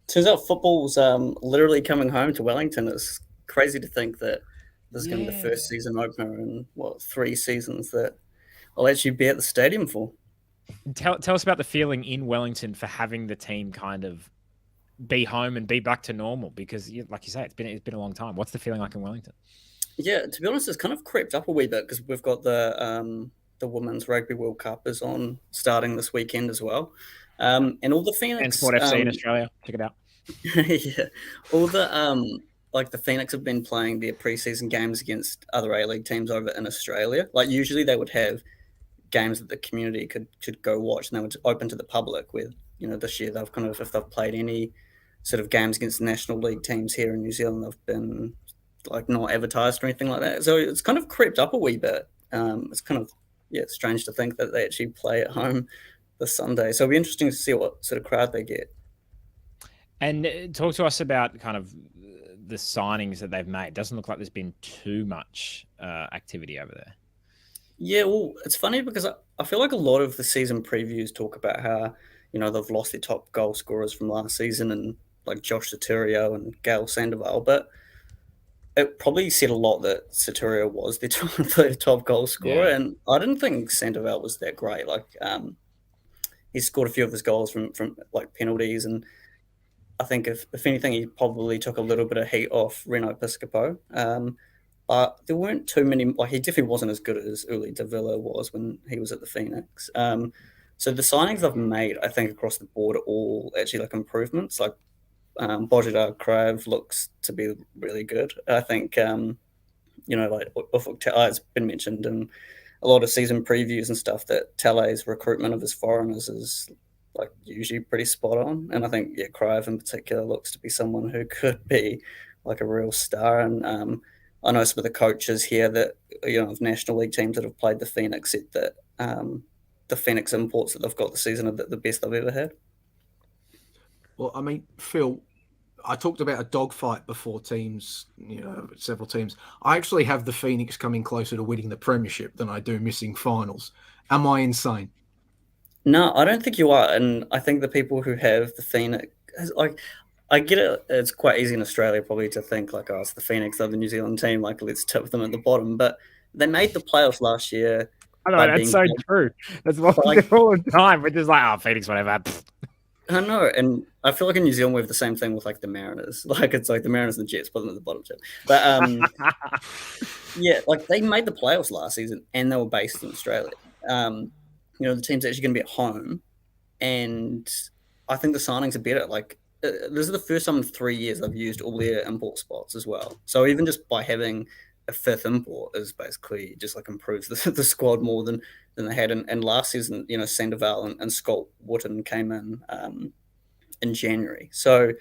Turns out football's literally coming home to Wellington. It's crazy to think that this is going to be the first season opener in 3 seasons that I'll actually be at the stadium for. Tell us about the feeling in Wellington for having the team kind of be home and be back to normal, because, like you say, it's been a long time. What's the feeling like in Wellington? Yeah, to be honest, it's kind of crept up a wee bit because we've got the Women's Rugby World Cup is on starting this weekend as well, and all the Phoenix and Sport FC in Australia, check it out. Yeah, all the the Phoenix have been playing their preseason games against other A-League teams over in Australia. Usually they would have games that the community could go watch, and they would open to the public. With this year they've kind of, if they've played any sort of games against the National League teams here in New Zealand, they've been not advertised or anything like that. So it's kind of crept up a wee bit. It's kind of strange to think that they actually play at home this Sunday. So it'll be interesting to see what sort of crowd they get. And talk to us about kind of the signings that they've made. It doesn't look like there's been too much activity over there. Yeah, well, it's funny because I feel like a lot of the season previews talk about how, they've lost their top goal scorers from last season, and Josh Soturio and Gail Sandoval, but it probably said a lot that Soturio was their top goal scorer, and I didn't think Sandoval was that great. He scored a few of his goals from penalties, and I think if anything, he probably took a little bit of heat off Reno Piscopo. But there weren't too many. He definitely wasn't as good as Uli Davila was when he was at the Phoenix. So the signings I've made, I think, across the board are all actually improvements. Bojidar Krav looks to be really good. I think, it's been mentioned in a lot of season previews and stuff that Tele's recruitment of his foreigners is like usually pretty spot on. And I think Criev in particular looks to be someone who could be like a real star. And I know some of the coaches here that of National League teams that have played the Phoenix said that the Phoenix imports that they've got this season are the best they've ever had. Well, I mean, Phil, I talked about a dogfight before teams, several teams. I actually have the Phoenix coming closer to winning the premiership than I do missing finals. Am I insane? No, I don't think you are. And I think the people who have the Phoenix, like, I get it. It's quite easy in Australia probably to think like, oh, it's the Phoenix, they're the New Zealand team. Like, let's tip them at the bottom. But they made the playoffs last year. I know, that's so true. That's what we do all the time. We're just like, oh, Phoenix, whatever. I know, and I feel like in New Zealand we have the same thing with like the Mariners. Like it's like the Mariners and the Jets, put them at the bottom too. But yeah, like they made the playoffs last season, and they were based in Australia. The team's actually going to be at home, and I think the signings are better. Like this is the first time in 3 years I've used all their import spots as well. So even just by having a fifth import is basically just like improves the squad more than they had. And last season, Sandoval and Scott Wooten came in January. So,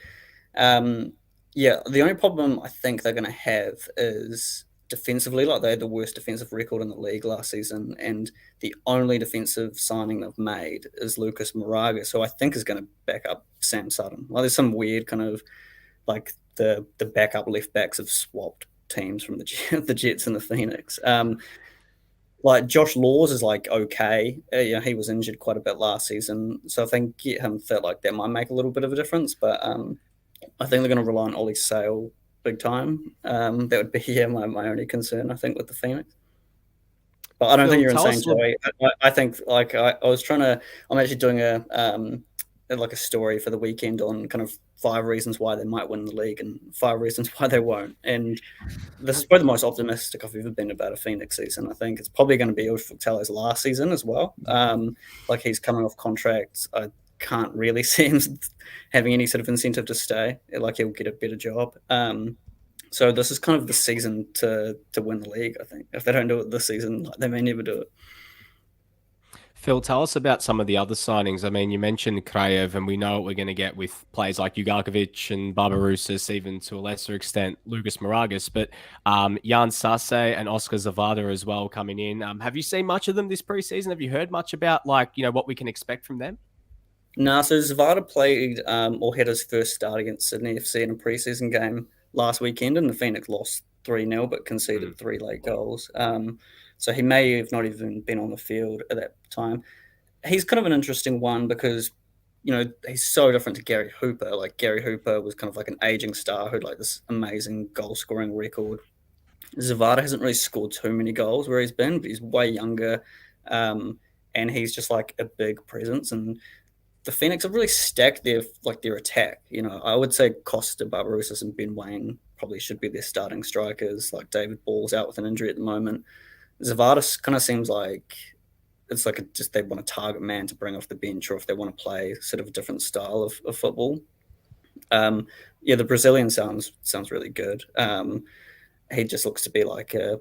the only problem I think they're going to have is defensively. Like they had the worst defensive record in the league last season, and the only defensive signing they've made is Lucas Moraga, so I think is going to back up Sam Sutton. Well, there's some weird kind of like the backup left backs have swapped teams from the Jets and the Phoenix. Like Josh Laws is like okay. He was injured quite a bit last season, so I think get him fit like that might make a little bit of a difference. But I think they're going to rely on Ollie Sale big time. That would be my only concern, I think, with the Phoenix. But I don't think you're insane, Joey. I think like I'm actually doing a story for the weekend on kind of 5 reasons why they might win the league and 5 reasons why they won't. And this is probably the most optimistic I've ever been about a Phoenix season. I think it's probably going to be Ulf Tele's last season as well. Like he's coming off contract. I can't really see him having any sort of incentive to stay. Like he'll get a better job. So this is kind of the season to win the league, I think. If they don't do it this season, they may never do it. Phil, tell us about some of the other signings. I mean, you mentioned Krajev, and we know what we're going to get with players like Ugarkovic and Barbarousis, even to a lesser extent, Lucas Moragas. But Jan Sase and Oscar Zavada as well coming in. Have you seen much of them this preseason? Have you heard much about what we can expect from them? No, so Zavada played or had his first start against Sydney FC in a preseason game last weekend, and the Phoenix lost 3-0 but conceded 3 late goals. So he may have not even been on the field at that time. He's kind of an interesting one because, he's so different to Gary Hooper. Like Gary Hooper was kind of like an aging star who had like this amazing goal scoring record. Zavada hasn't really scored too many goals where he's been, but he's way younger. And he's just like a big presence. And the Phoenix have really stacked their attack. I would say Costa, Barbarousis, and Ben Wayne probably should be their starting strikers. Like David Ball's out with an injury at the moment. Zavada kind of seems like it's like just they want a target man to bring off the bench, or if they want to play sort of a different style of football. The Brazilian sounds really good. He just looks to be like a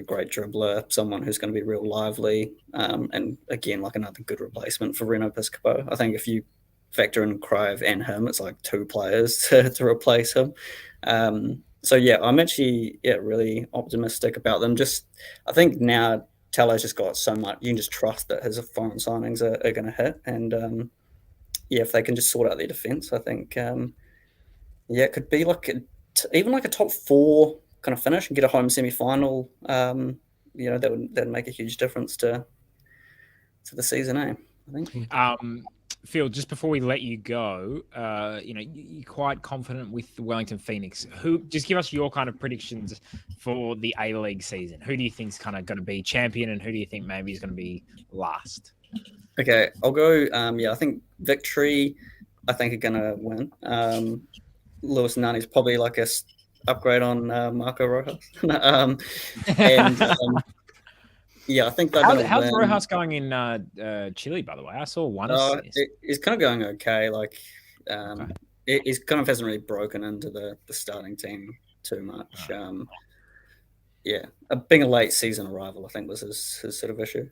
great dribbler, someone who's going to be real lively, and again, like another good replacement for Reno Piscopo. I think if you factor in Krajev and him, it's like 2 players to replace him. So I'm actually really optimistic about them. I think now Telo's just got so much. You can just trust that his foreign signings are going to hit, and if they can just sort out their defense, I think it could be like even like a top 4 kind of finish and get a home semi-final. That would make a huge difference to the season, I think. Phil, just before we let you go, you're quite confident with the Wellington Phoenix. Just give us your kind of predictions for the A-League season. Who do you think is kind of going to be champion, and who do you think maybe is going to be last? Okay, I'll go. I think Victory, are going to win. Lewis Nani's probably like a upgrade on Marco Rojas. I think they're going to win. How's Rojas going in Chile, by the way? I saw one assist. He's kind of going okay. Like, he's kind of hasn't really broken into the starting team too much. Being a late season arrival, I think, was his sort of issue.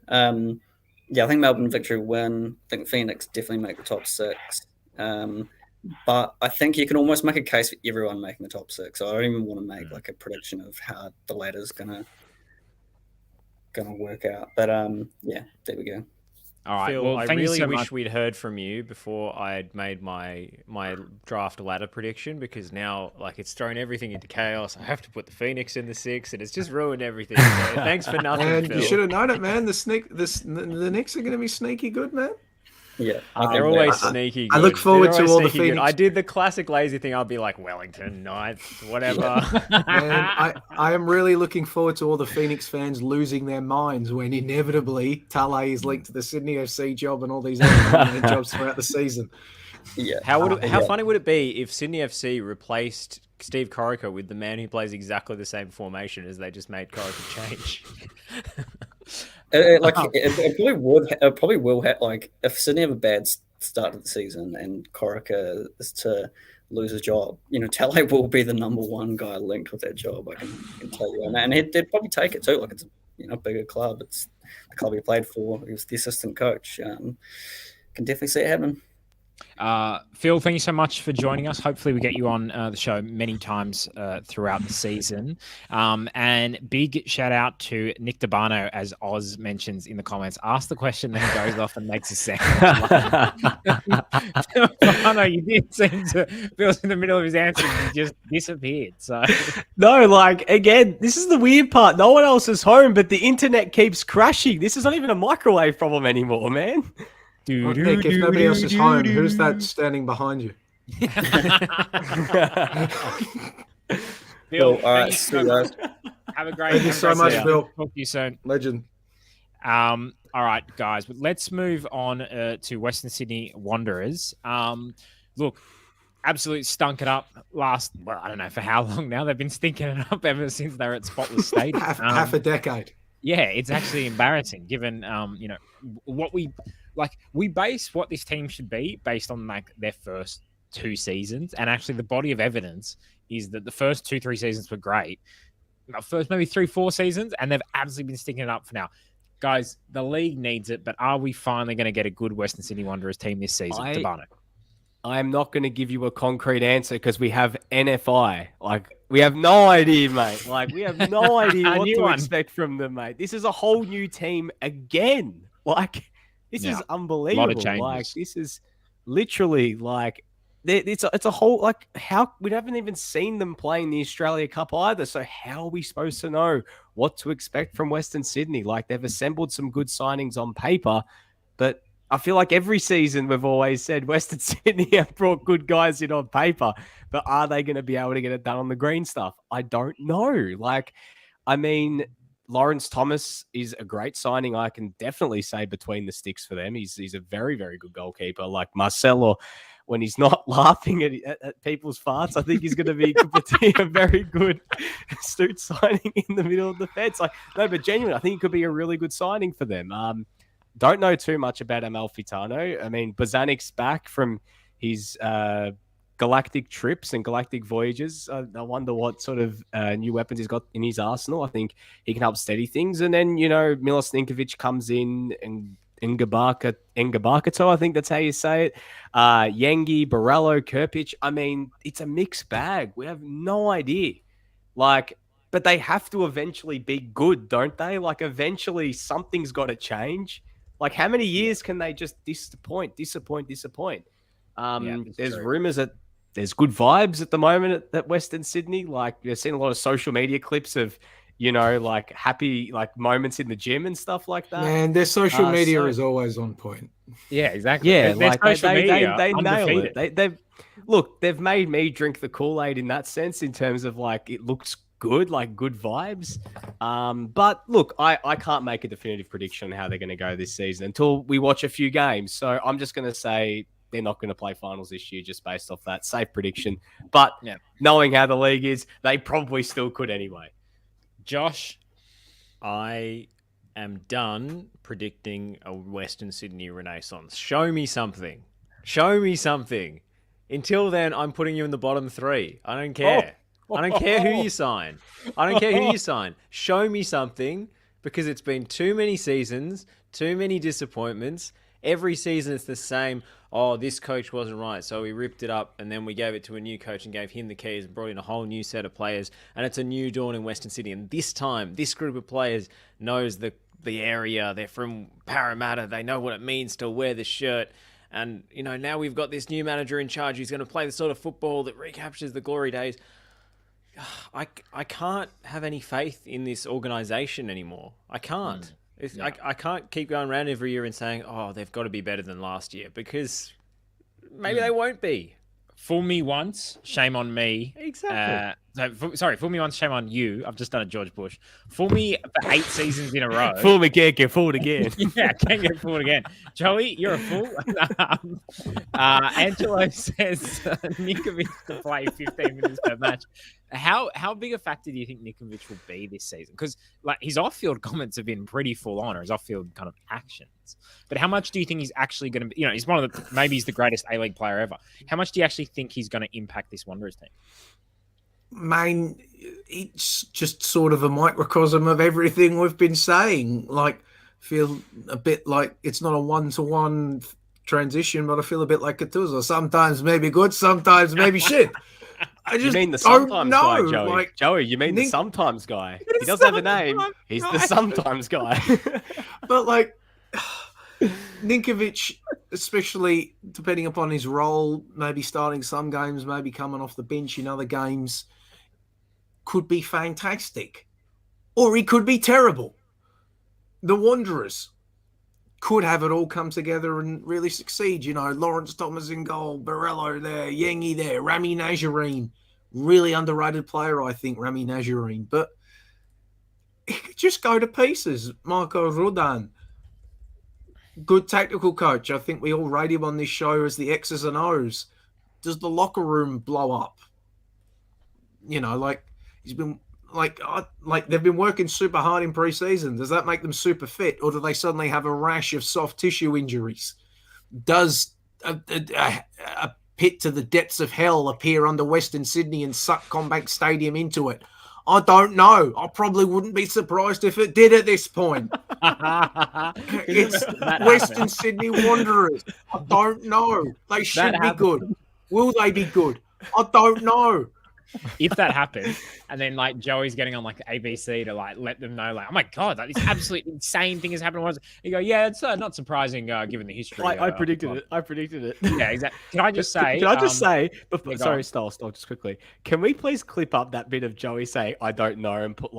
Yeah, I think Melbourne victory win. I think Phoenix definitely make the top 6. But I think you can almost make a case for everyone making the top 6. So I don't even want to make like a prediction of how the ladder's gonna work out. But yeah, there we go. All right. Phil, Well, I thank you really so wish much. we'd heard from you before I had made my draft ladder prediction, because now like it's thrown everything into chaos. I have to put the Phoenix in the 6, and it's just ruined everything. So thanks for nothing, And Phil. you should have known it, man. The Knicks are going to be sneaky good, man. Yeah, They're always sneaky good. I look forward They're to always all the sneaky good. Phoenix. I did the classic lazy thing. I'll be like, Wellington, ninth, whatever. Man, I am really looking forward to all the Phoenix fans losing their minds when inevitably Tale is linked to the Sydney FC job and all these other jobs throughout the season. yeah. How funny would it be if Sydney FC replaced Steve Corica with the man who plays exactly the same formation as they just made Corica change? It probably will have, like, if Sydney have a bad start of the season and Corica is to lose his job, Tele will be the number one guy linked with that job. I can tell you, and they'd probably take it too. Like, it's a bigger club. It's the club he played for. He was the assistant coach. Can definitely see it happen. Phil, thank you so much for joining us. Hopefully we get you on the show many times throughout the season. And big shout out to Nick DeBano, as Oz mentions in the comments. Ask the question, then he goes off and makes a sound. DeBano, you did seem to Phil's in the middle of his answer and he just disappeared. So No, like, again, this is the weird part. No one else is home, but the internet keeps crashing. This is not even a microwave problem anymore, man. Nick, if nobody else is home, who's that standing behind you? Phil, All right, thank you see you guys. Have a great Thank you so much, Phil. Talk to you soon. Legend. All right, guys, but let's move on to Western Sydney Wanderers. Look, absolutely stunk it up I don't know for how long now. They've been stinking it up ever since they were at Spotless Stadium. half a decade. Yeah, it's actually embarrassing given, what we base what this team should be based on like their first 2 seasons. And actually the body of evidence is that the first 2-3 seasons were great. The first maybe 3-4 seasons, and they've absolutely been sticking it up for now. Guys, the league needs it, but are we finally going to get a good Western Sydney Wanderers team this season? DeBano. I'm not going to give you a concrete answer because we have NFI. Like, we have no idea, mate. Like, we have no idea what to expect from them, mate. This is a whole new team again. Like, this is unbelievable. A lot of changes. Like, this is literally like it's a whole, like, how we haven't even seen them play in the Australia Cup either. So how are we supposed to know what to expect from Western Sydney? Like, they've assembled some good signings on paper, but I feel like every season we've always said Western Sydney have brought good guys in on paper, but are they going to be able to get it done on the green stuff? I don't know. Like, I mean, Lawrence Thomas is a great signing. I can definitely say between the sticks for them. He's a very, very good goalkeeper. Like Marcelo, when he's not laughing at people's farts, I think he's going to be a very good astute signing in the middle of the fence. Like, no, but genuinely, I think it could be a really good signing for them. Don't know too much about Amalfitano. I mean, Bozanic's back from his galactic trips and galactic voyages. I wonder what sort of new weapons he's got in his arsenal. I think he can help steady things. And then, Milos Ninkovic comes in and Ngabakato, I think that's how you say it. Yengi, Borello, Kirpic. I mean, it's a mixed bag. We have no idea. Like, but they have to eventually be good, don't they? Like, eventually something's got to change. Like, how many years can they just disappoint? There's rumors that there's good vibes at the moment at Western Sydney. Like, you've seen a lot of social media clips of, like happy like moments in the gym and stuff like that. Man, their social media is always on point. Yeah, exactly. Yeah, Their like social media, they nail undefeated. it. They've made me drink the Kool-Aid in that sense, in terms of like it looks good, like good vibes. But look, I can't make a definitive prediction on how they're going to go this season until we watch a few games. So I'm just going to say they're not going to play finals this year just based off that safe prediction. But knowing how the league is, they probably still could anyway. Josh, I am done predicting a Western Sydney renaissance. Show me something. Until then, I'm putting you in the bottom 3. I don't care. I don't care who you sign. Show me something, because it's been too many seasons, Too many disappointments. Every season it's the same. Oh, this coach wasn't right, so we ripped it up, and then we gave it to a new coach and gave him the keys and brought in a whole new set of players, and it's a new dawn in Western Sydney. And this time, this group of players knows the area. They're from Parramatta. They know what it means to wear the shirt. And, now we've got this new manager in charge who's going to play the sort of football that recaptures the glory days. I can't have any faith in this organisation anymore. I can't. I can't keep going around every year and saying, oh, they've got to be better than last year, because maybe they won't be. Fool me once, shame on me. Exactly. Fool me once, shame on you. I've just done a George Bush. Fool me for 8 seasons in a row. Fool me again, get fooled again. Yeah, can't get fooled again. Joey, you're a fool. Angelo says Nikovic to play 15 minutes per match. How big a factor do you think Nikovic will be this season? Because his off-field comments have been pretty full on, or his off-field kind of actions. But how much do you think he's actually going to be? He's one of the maybe he's the greatest A-League player ever. How much do you actually think he's going to impact this Wanderers team? Man, it's just sort of a microcosm of everything we've been saying. Feel a bit like it's not a one-to-one transition, but I feel a bit like Katuza. Sometimes maybe good, sometimes maybe shit. I just you mean the sometimes guy, Joey? Joey, you mean the sometimes guy? He doesn't have a name. He's the sometimes guy. But Ninkovic, especially depending upon his role, maybe starting some games, maybe coming off the bench in other games, could be fantastic. Or he could be terrible. The Wanderers could have it all come together and really succeed. Lawrence Thomas in goal, Barello there, Yengi there, Rami Najjarine. Really underrated player, I think, Rami Najjarine. But he could just go to pieces. Marco Rudan, good tactical coach. I think we all rate him on this show as the X's and O's. Does the locker room blow up? He's been they've been working super hard in pre-season. Does that make them super fit, or do they suddenly have a rash of soft tissue injuries? Does a pit to the depths of hell appear under Western Sydney and suck Combank Stadium into it? I don't know. I probably wouldn't be surprised if it did at this point. It's Western Sydney Wanderers. I don't know. They should be good. Will they be good? I don't know. If that happens, and then Joey's getting on ABC to let them know, oh my god, this absolutely insane thing has happened. You go, yeah, it's not surprising given the history. I predicted it. I predicted it. Yeah, exactly. Can I just say? Can I just say? Before, sorry, Stoll, just quickly. Can we please clip up that bit of Joey saying "I don't know" and put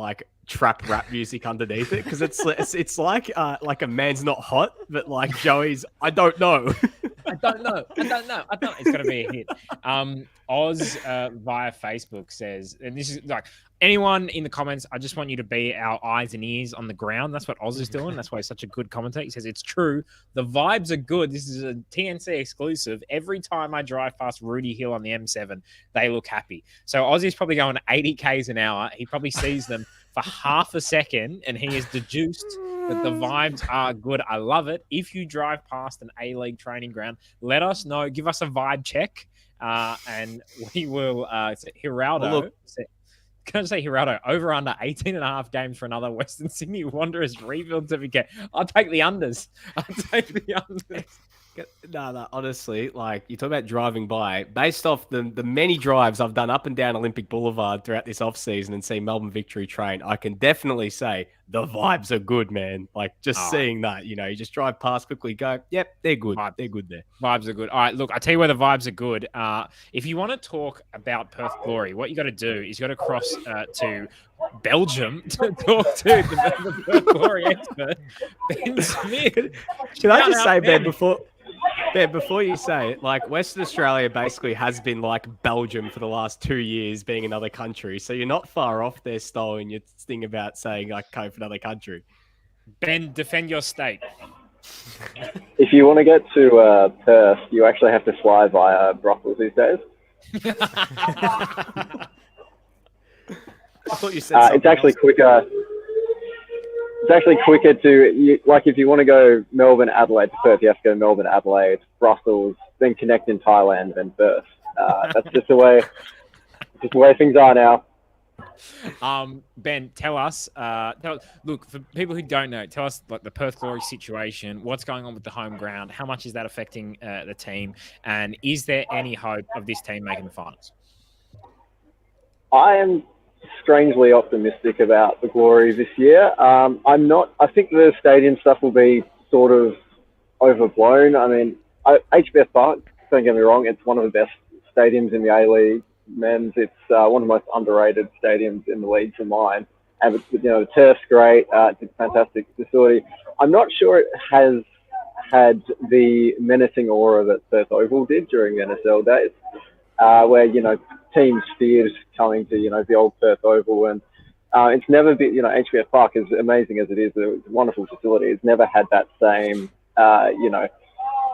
trap rap music underneath it? Because it's like a man's not hot, but Joey's "I don't know." I don't know. It's going to be a hit. Oz via Facebook says, and this is anyone in the comments, I just want you to be our eyes and ears on the ground. That's what Oz is doing. That's why he's such a good commentator. He says, it's true. The vibes are good. This is a TNC exclusive. Every time I drive past Rudy Hill on the M7, they look happy. So Ozzy's probably going 80 Ks an hour. He probably sees them for half a second, and he has deduced that the vibes are good. I love it. If you drive past an A-League training ground, let us know. Give us a vibe check, and we will. Geraldo. Can I say Geraldo? Over under 18.5 games for another Western Sydney Wanderers rebuild certificate. I'll take the unders. No, honestly, you talk about driving by, based off the many drives I've done up and down Olympic Boulevard throughout this off-season and see Melbourne Victory train, I can definitely say the vibes are good, man. Seeing that, you just drive past quickly, go, yep, they're good. They're good there. Vibes are good. All right, look, I tell you where the vibes are good. If you want to talk about Perth Glory, what you got to do is you got to cross to Belgium to talk to the Perth Glory expert, Ben Smith. Can I just say, Ben, before you say it, Western Australia basically has been like Belgium for the last 2 years, being another country. So you're not far off there, Stoll, in your thing about saying go for another country. Ben, defend your state. If you want to get to Perth, you actually have to fly via Brussels these days. I thought you said it's actually quicker. It's actually quicker to, if you want to go Melbourne, Adelaide to Perth, you have to go Melbourne, Adelaide, Brussels, then connect in Thailand, then Perth. That's just the way things are now. Ben, tell us. Look, for people who don't know, tell us like the Perth Glory situation. What's going on with the home ground? How much is that affecting the team? And is there any hope of this team making the finals? I am strangely optimistic about the Glory this year. I'm not. I think the stadium stuff will be sort of overblown. I mean, HBF Park, don't get me wrong, it's one of the best stadiums in the A-League men's. It's one of the most underrated stadiums in the league for mine. And the turf's great. It's a fantastic facility. I'm not sure it has had the menacing aura that Perth Oval did during the NSL days, where teams feared coming to the old Perth Oval, and it's never been HBF Park, is amazing as it is, it's a wonderful facility. It's never had that same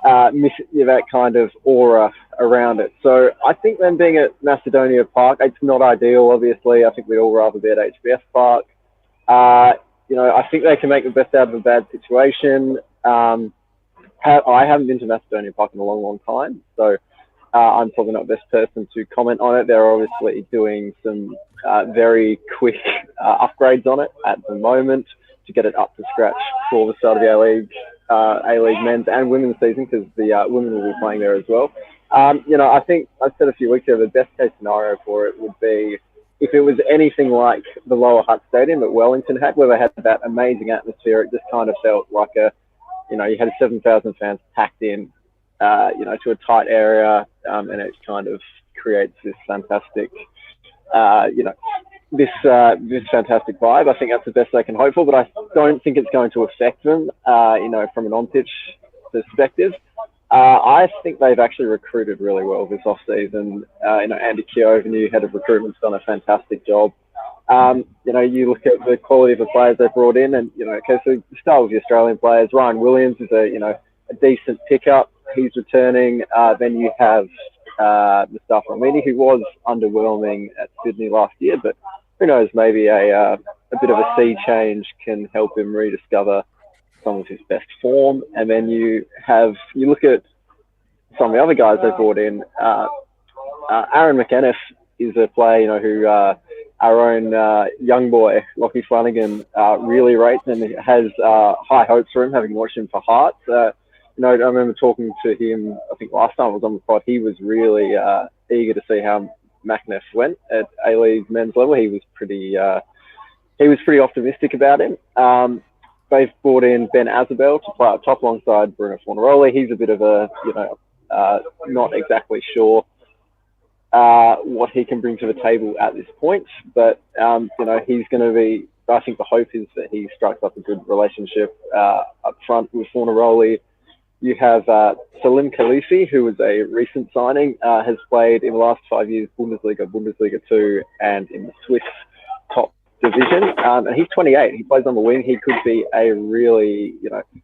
that kind of aura around it. So I think them being at Macedonia Park, it's not ideal, obviously. I think we'd all rather be at HBF Park. I think they can make the best out of a bad situation. I haven't been to Macedonia Park in a long, long time, so I'm probably not the best person to comment on it. They're obviously doing some very quick upgrades on it at the moment to get it up to scratch for the start of the A-League men's and women's season, because the women will be playing there as well. I think I said a few weeks ago, the best case scenario for it would be if it was anything like the Lower Hutt Stadium that Wellington had, where they had that amazing atmosphere. It just kind of felt like you had 7,000 fans packed in, to a tight area, and it kind of creates this fantastic, this fantastic vibe. I think that's the best they can hope for, but I don't think it's going to affect them, from an on-pitch perspective. I think they've actually recruited really well this off-season. Andy Keogh, the new head of recruitment, has done a fantastic job. You look at the quality of the players they've brought in, and, so you start with the Australian players. Ryan Williams is a decent pickup. He's returning. Then you have Mustafa Amini, who was underwhelming at Sydney last year, but who knows, maybe a bit of a sea change can help him rediscover some of his best form. And then you look at some of the other guys they brought in. Aaron Mcinnis is a player, who our own young boy, Lockie Flanagan, really rates and has high hopes for him, having watched him for Hearts. I remember talking to him, I think last time I was on the pod, he was really eager to see how McInnes went at A-League men's level. He was pretty optimistic about him. They've brought in Ben Azabel to play up top alongside Bruno Fornaroli. He's a bit of a, not exactly sure what he can bring to the table at this point, but he's going to be. I think the hope is that he strikes up a good relationship up front with Fornaroli. You have Salim Khalifi, who was a recent signing, has played in the last 5 years Bundesliga, Bundesliga 2, and in the Swiss top division. And he's 28. He plays on the wing. He could be a really,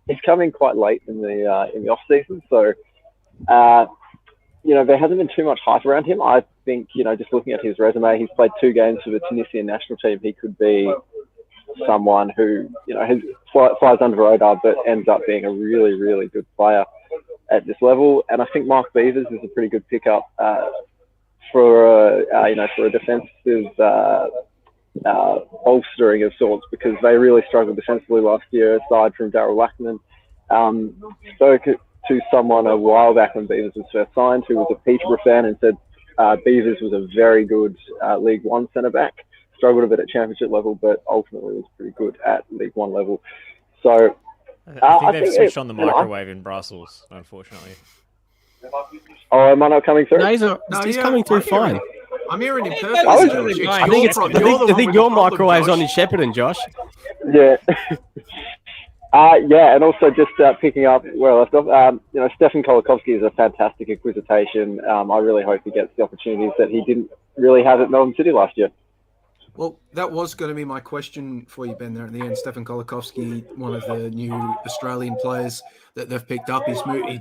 he's coming quite late in the off season. So, there hasn't been too much hype around him. I think, just looking at his resume, he's played 2 games for the Tunisian national team. He could be someone who flies under the radar but ends up being a really, really good player at this level. And I think Mark Beavers is a pretty good pickup for a defensive bolstering of sorts, because they really struggled defensively last year aside from Darryl Lackman. Spoke to someone a while back when Beavers was first signed, who was a Peterborough fan, and said Beavers was a very good League One centre back. Struggled a bit at championship level, but ultimately was pretty good at League One level. So I think they've switched on the microwave in Brussels, unfortunately. Oh, am I not coming through? No, he's coming through fine. I'm hearing him perfectly. I think your microwave's on in Shepparton, Josh. Yeah. And also just picking up where I left off, Stefan Colikovski is a fantastic acquisition. I really hope he gets the opportunities that he didn't really have at Melbourne City last year. Well, that was going to be my question for you, Ben, there at the end. Stefan Colikovski, one of the new Australian players that they've picked up. He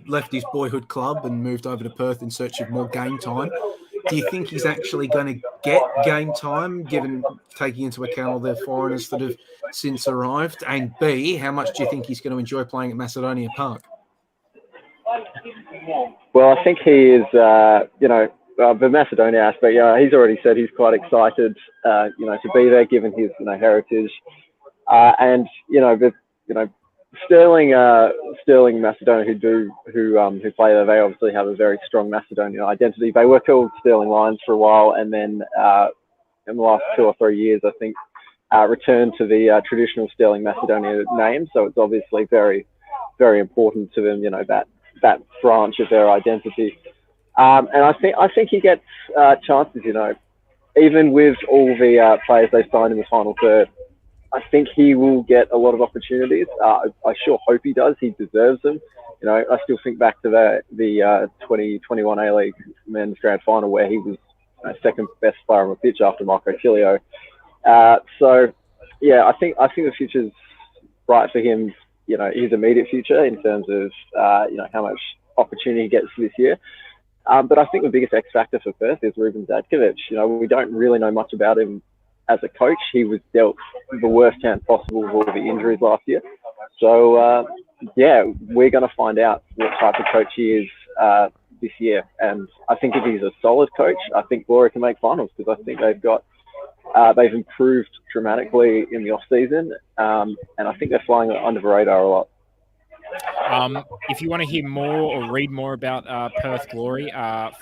left his boyhood club and moved over to Perth in search of more game time. Do you think he's actually going to get game time, taking into account all the foreigners that have since arrived? And B, how much do you think he's going to enjoy playing at Macedonia Park? Well, I think he is, the Macedonia aspect, yeah, he's already said he's quite excited, to be there, given his, heritage, and Sterling, Macedonia, who play there, they obviously have a very strong Macedonian identity. They were called Sterling Lions for a while, and then in the last 2 or 3 years, I think, returned to the traditional Sterling Macedonia name. So it's obviously very, very important to them, that branch of their identity. And I think he gets chances, even with all the players they signed in the final third. I think he will get a lot of opportunities. I sure hope he does. He deserves them. I still think back to the 2021 A-League men's grand final where he was second best player on the pitch after Marco Tilio. So, yeah, I think the future's bright for him. His immediate future in terms of how much opportunity he gets this year. But I think the biggest X factor for Perth is Ruben Zadkovic. We don't really know much about him as a coach. He was dealt the worst hand possible with all the injuries last year. So, we're going to find out what type of coach he is this year. And I think if he's a solid coach, I think Glory can make finals, because I think they've improved dramatically in the off season, and I think they're flying under the radar a lot. If you want to hear more or read more about Perth Glory,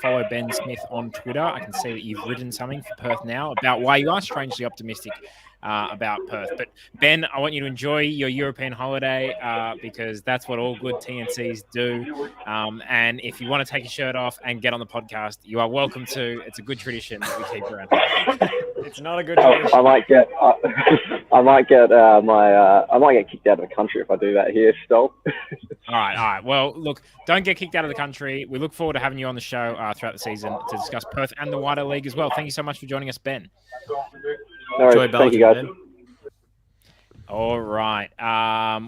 follow Ben Smith on Twitter. I can see that you've written something for Perth Now about why you are strangely optimistic about Perth. But Ben, I want you to enjoy your European holiday because that's what all good TNCs do. And if you want to take your shirt off and get on the podcast, you are welcome to. It's a good tradition that we keep around. It's not a good tradition. I might get kicked out of the country if I do that here, Stoll. All right. Well, look, don't get kicked out of the country. We look forward to having you on the show throughout the season to discuss Perth and the wider league as well. Thank you so much for joining us, Ben. No worries. Thank you, guys. Ben. All right.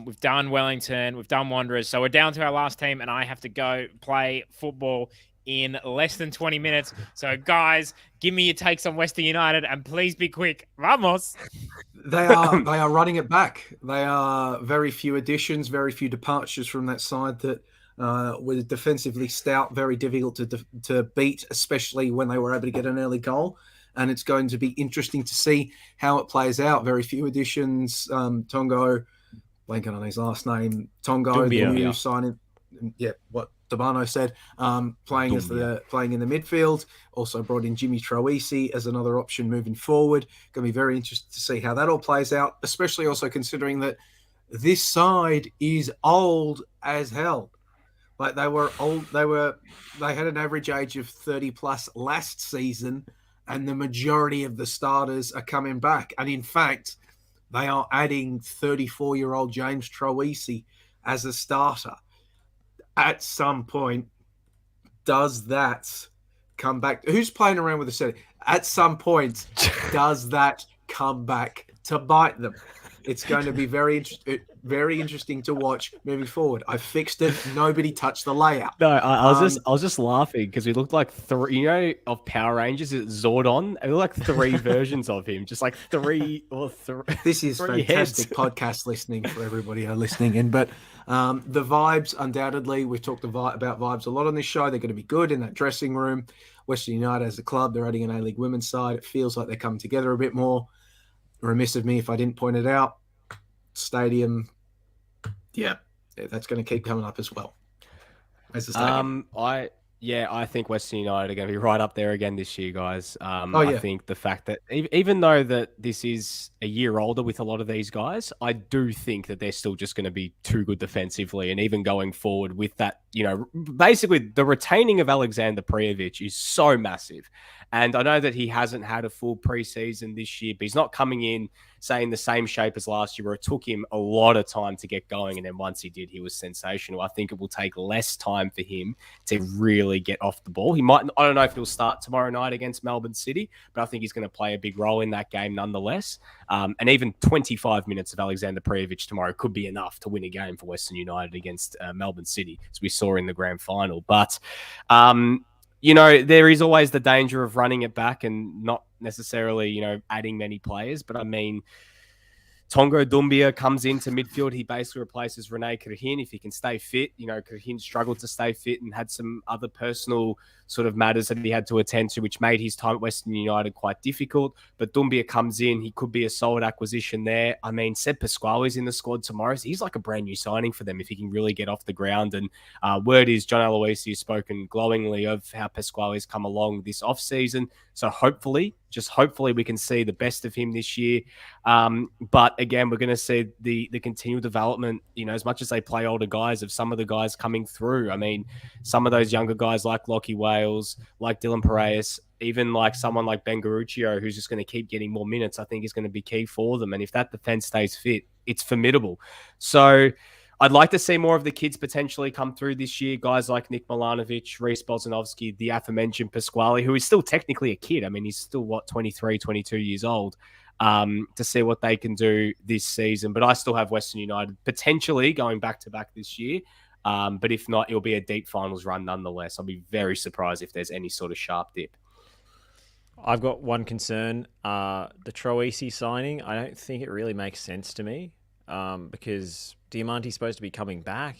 We've done Wellington. We've done Wanderers. So we're down to our last team, and I have to go play football in less than 20 minutes. So, guys, give me your takes on Western United, and please be quick. Vamos! They are running it back. They are very few additions, very few departures from that side that were defensively stout, very difficult to beat, especially when they were able to get an early goal. And it's going to be interesting to see how it plays out. Very few additions. Tongo, blanking on his last name. Tongo, the new signing. Yeah, what Dabano said. Playing in the midfield. Also brought in Jimmy Troisi as another option moving forward. Going to be very interested to see how that all plays out. Especially also considering that this side is old as hell. Like they were old. They had an average age of 30 plus last season. And the majority of the starters are coming back. And in fact, they are adding 34-year-old James Troisi as a starter. At some point, does that come back? Who's playing around with the setting? At some point, does that come back to bite them? It's going to be very interesting to watch moving forward. I fixed it. Nobody touched the layout. No, I was just laughing because we looked like three, of Power Rangers, Zordon. It looked like three versions of him, just like three. This is fantastic podcast listening for everybody who are listening in. But the vibes, undoubtedly, we've talked about vibes a lot on this show. They're going to be good in that dressing room. Western United as a club, they're adding an A-League women's side. It feels like they're coming together a bit more. Remiss of me if I didn't point it out. Stadium, that's going to keep coming up as well. As the stadium. I think Western United are going to be right up there again this year, guys. I think the fact that even though that this is a year older with a lot of these guys, I do think that they're still just going to be too good defensively, and even going forward with that, basically the retaining of Alexander Prijovic is so massive. And I know that he hasn't had a full preseason this year, but he's not coming in, say, in the same shape as last year, where it took him a lot of time to get going. And then once he did, he was sensational. I think it will take less time for him to really get off the ball. I don't know if he'll start tomorrow night against Melbourne City, but I think he's going to play a big role in that game nonetheless. And even 25 minutes of Alexander Prijovic tomorrow could be enough to win a game for Western United against Melbourne City, as we saw in the grand final. But, there is always the danger of running it back and not necessarily, adding many players. But I mean, Tongo Doumbia comes into midfield. He basically replaces Rene Kirhin if he can stay fit. Kirhin struggled to stay fit and had some other personal sort of matters that he had to attend to, which made his time at Western United quite difficult. But Doumbia comes in. He could be a solid acquisition there. I mean, Seb Pasquale's in the squad tomorrow. So he's like a brand new signing for them if he can really get off the ground. And word is John Aloisi has spoken glowingly of how Pasquale's come along this offseason. So hopefully we can see the best of him this year. But again, we're going to see the continual development, as much as they play older guys, of some of the guys coming through. I mean, some of those younger guys like Lockie Wales, like Dylan Parish, even like someone like Ben Garuccio, who's just going to keep getting more minutes, I think is going to be key for them. And if that defense stays fit, it's formidable. So I'd like to see more of the kids potentially come through this year. Guys like Nick Milanovic, Reece Bozanovsky, the aforementioned Pasquale, who is still technically a kid. I mean, he's still, 23, 22 years old, to see what they can do this season. But I still have Western United potentially going back-to-back this year. But if not, it'll be a deep finals run nonetheless. I'll be very surprised if there's any sort of sharp dip. I've got one concern. The Troisi signing, I don't think it really makes sense to me, because Diamante's supposed to be coming back,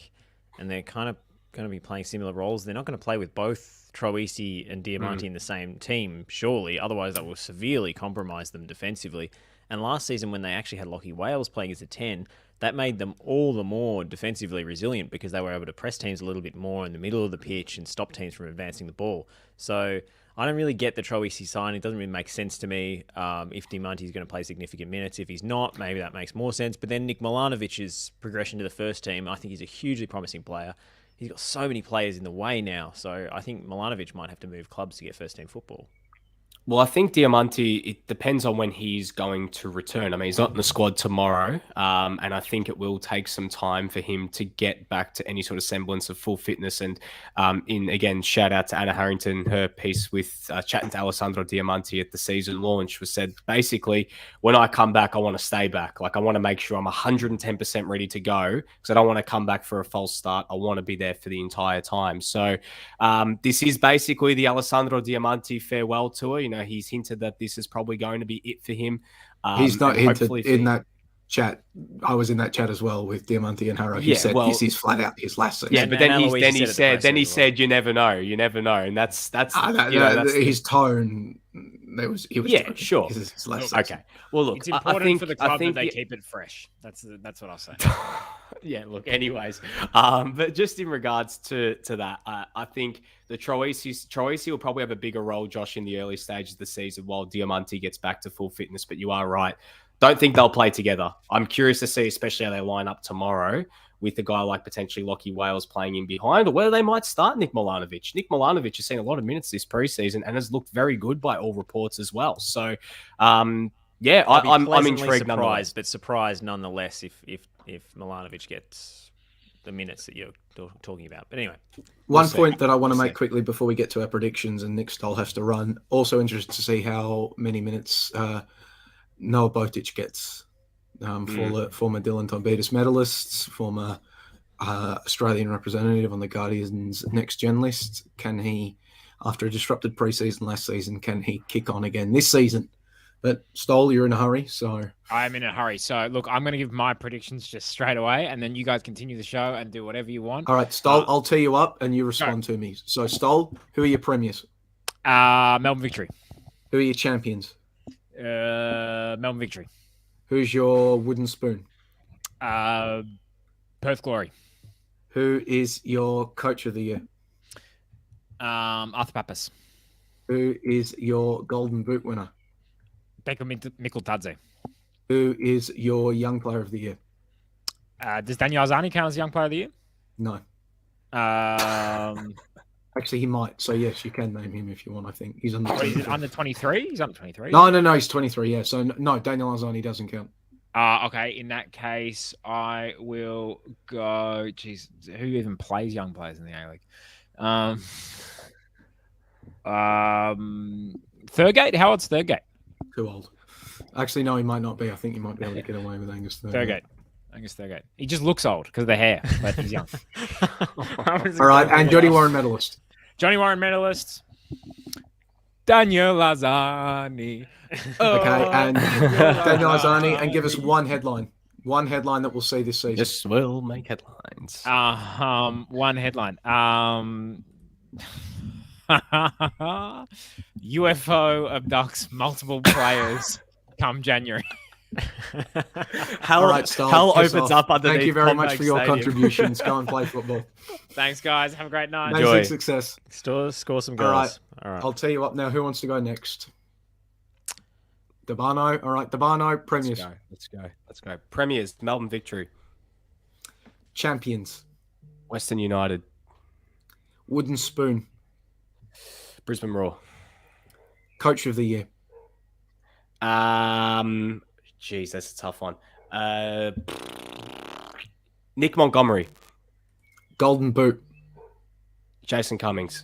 and they're kind of going to be playing similar roles. They're not going to play with both Troisi and Diamante in the same team, surely. Otherwise, that will severely compromise them defensively. And last season, when they actually had Lockie Wales playing as a 10, that made them all the more defensively resilient because they were able to press teams a little bit more in the middle of the pitch and stop teams from advancing the ball. So I don't really get the Troisi sign. It doesn't really make sense to me if Diamante is going to play significant minutes. If he's not, maybe that makes more sense. But then Nick Milanovic's progression to the first team, I think he's a hugely promising player. He's got so many players in the way now. So I think Milanovic might have to move clubs to get first-team football. Well, I think Diamante, it depends on when he's going to return. I mean, he's not in the squad tomorrow, and I think it will take some time for him to get back to any sort of semblance of full fitness. And again, shout out to Anna Harrington. Her piece with chatting to Alessandro Diamante at the season launch was said, basically, when I come back, I want to stay back. Like, I want to make sure I'm 110% ready to go because I don't want to come back for a false start. I want to be there for the entire time. So this is basically the Alessandro Diamante farewell tour. He's hinted that this is probably going to be it for him. He's not hinted in that chat. I was in that chat as well with Diamante and Harrow. He said this is flat out his last season. Yeah, but then he said you never know, and that's his tone. He was sure. His last season. Okay. Well, look, it's important for the club that they keep it fresh. That's what I'll say. Yeah, look, anyways. But just in regards to that, I think the Troisi will probably have a bigger role, Josh, in the early stages of the season while Diamante gets back to full fitness. But you are right. Don't think they'll play together. I'm curious to see, especially how they line up tomorrow with a guy like potentially Lockie Wales playing in behind, or whether they might start Nick Milanovic. Nick Milanovic has seen a lot of minutes this preseason and has looked very good by all reports as well. So, I'm intrigued nonetheless. But surprised nonetheless if Milanovic gets the minutes that you're talking about. But anyway. One point that I want to make quickly before we get to our predictions and Nick Stoll has to run. Also interested to see how many minutes Noah Botic gets. Former Dylan Tombitis medalists, former Australian representative on the Guardian's next gen list. Can he, after a disrupted preseason last season, can he kick on again this season? But Stoll, you're in a hurry, so I'm in a hurry. So look, I'm going to give my predictions just straight away, and then you guys continue the show and do whatever you want. All right, Stoll, I'll tee you up, and you respond to me. So Stoll, who are your premiers? Melbourne Victory. Who are your champions? Melbourne Victory. Who's your wooden spoon? Perth Glory. Who is your coach of the year? Arthur Papas. Who is your golden boot winner? Beko Mikultadze. Who is your young player of the year? Does Daniel Arzani count as young player of the year? No. Actually, he might. So, yes, you can name him if you want, I think. He's under 23. Is it under 23? He's under 23. No, he's 23, yeah. So, no, Daniel Arzani doesn't count. Okay, in that case, I will go... Jeez, who even plays young players in the A-League? Thurgate? Howard's Thurgate? Too old. Actually, no, he might not be. I think you might be able to get away with Angus Thurgate. Angus Thurgate. He just looks old because of the hair, but he's young. All right, and Johnny Warren medalist. Johnny Warren medalist. Daniel Arzani. Okay, and Daniel Arzani, and give us one headline. One headline that we'll see this season. This will make headlines. One headline. UFO abducts multiple players come January. Hell, All right, Stoll, hell piss opens off. up underneath. Thank you very much Combank for your Stadium. contributions. Go and play football. Thanks, guys. Have a great night. Amazing Enjoy. success. Score some All right. goals. All right. I'll tell you what now. Who wants to go next? Debano. All right, Debano. Premiers. Let's go. Premiers, Melbourne Victory. Champions. Western United. Wooden Spoon. Brisbane Roar. Coach of the Year. Geez, that's a tough one. Nick Montgomery. Golden Boot. Jason Cummings.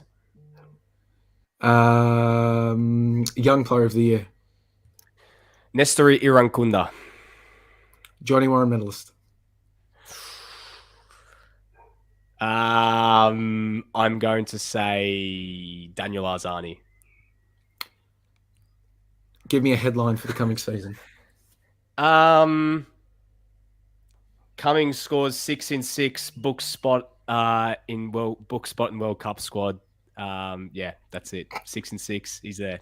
Young Player of the Year. Nestori Irankunda. Johnny Warren Medalist. I'm going to say Daniel Arzani. Give me a headline for the coming season. Cummings scores 6 in 6, book spot in World Cup squad. Yeah, that's it. 6 in 6. He's there.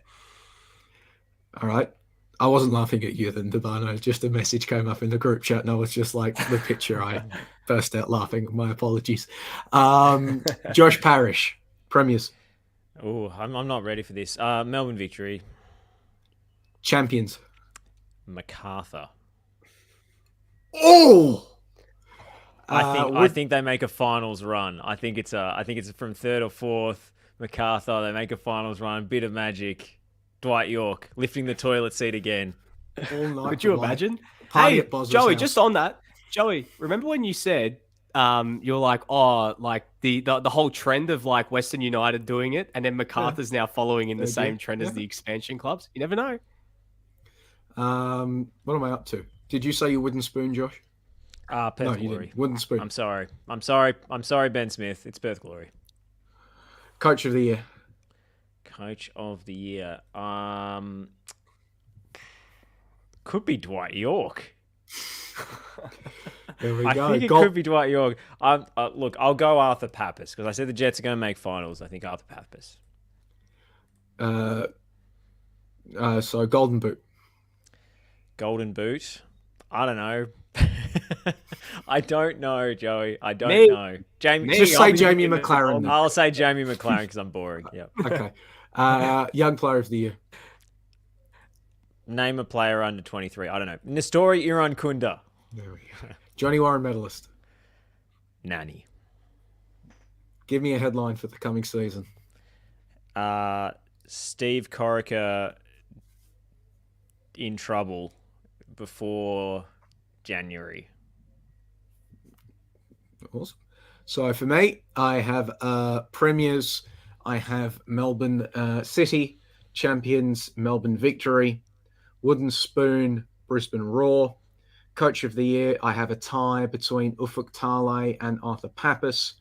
All right. I wasn't laughing at you then, Debano. Just a message came up in the group chat and I was just like the picture. I burst out laughing. My apologies. Josh Parish, Premiers. Oh, I'm not ready for this. Melbourne Victory. Champions. MacArthur. Oh! I think they make a finals run. I think it's from third or fourth. MacArthur, they make a finals run. Bit of magic. Dwight York lifting the toilet seat again. All night Could you for life. imagine? Party Hey, at Boswell's Joey, house. just on that. Joey, remember when you said you're like, oh, like the whole trend of like Western United doing it, and then MacArthur's now following in the They same do, trend as yeah. the expansion clubs? You never know. What am I up to? Did you say you wooden spoon, Josh? Perth No, you Glory. didn't. Wooden spoon. I'm sorry, Ben Smith. It's Perth Glory. Coach of the Year. Coach of the Year. Could be Dwight York. There we I go. think it could be Dwight York. Look, I'll go Arthur Pappas because I said the Jets are going to make finals. I think Arthur Pappas. So Golden Boot. Golden Boot. I don't know. I don't know, Joey. I don't Me. know. Jamie. Just say Jamie McLaren. I'll say Jamie McLaren because I'm boring. Yeah. Okay. Young Player of the Year. Name a player under 23. I don't know. Nestori Irankunda. There we go. Johnny Warren Medalist. Nanny. Give me a headline for the coming season. Steve Corica in trouble before January. Awesome. So for me, I have Premiers. I have Melbourne City. Champions, Melbourne Victory. Wooden Spoon, Brisbane Roar. Coach of the Year, I have a tie between Ufuk Talay and Arthur Pappas.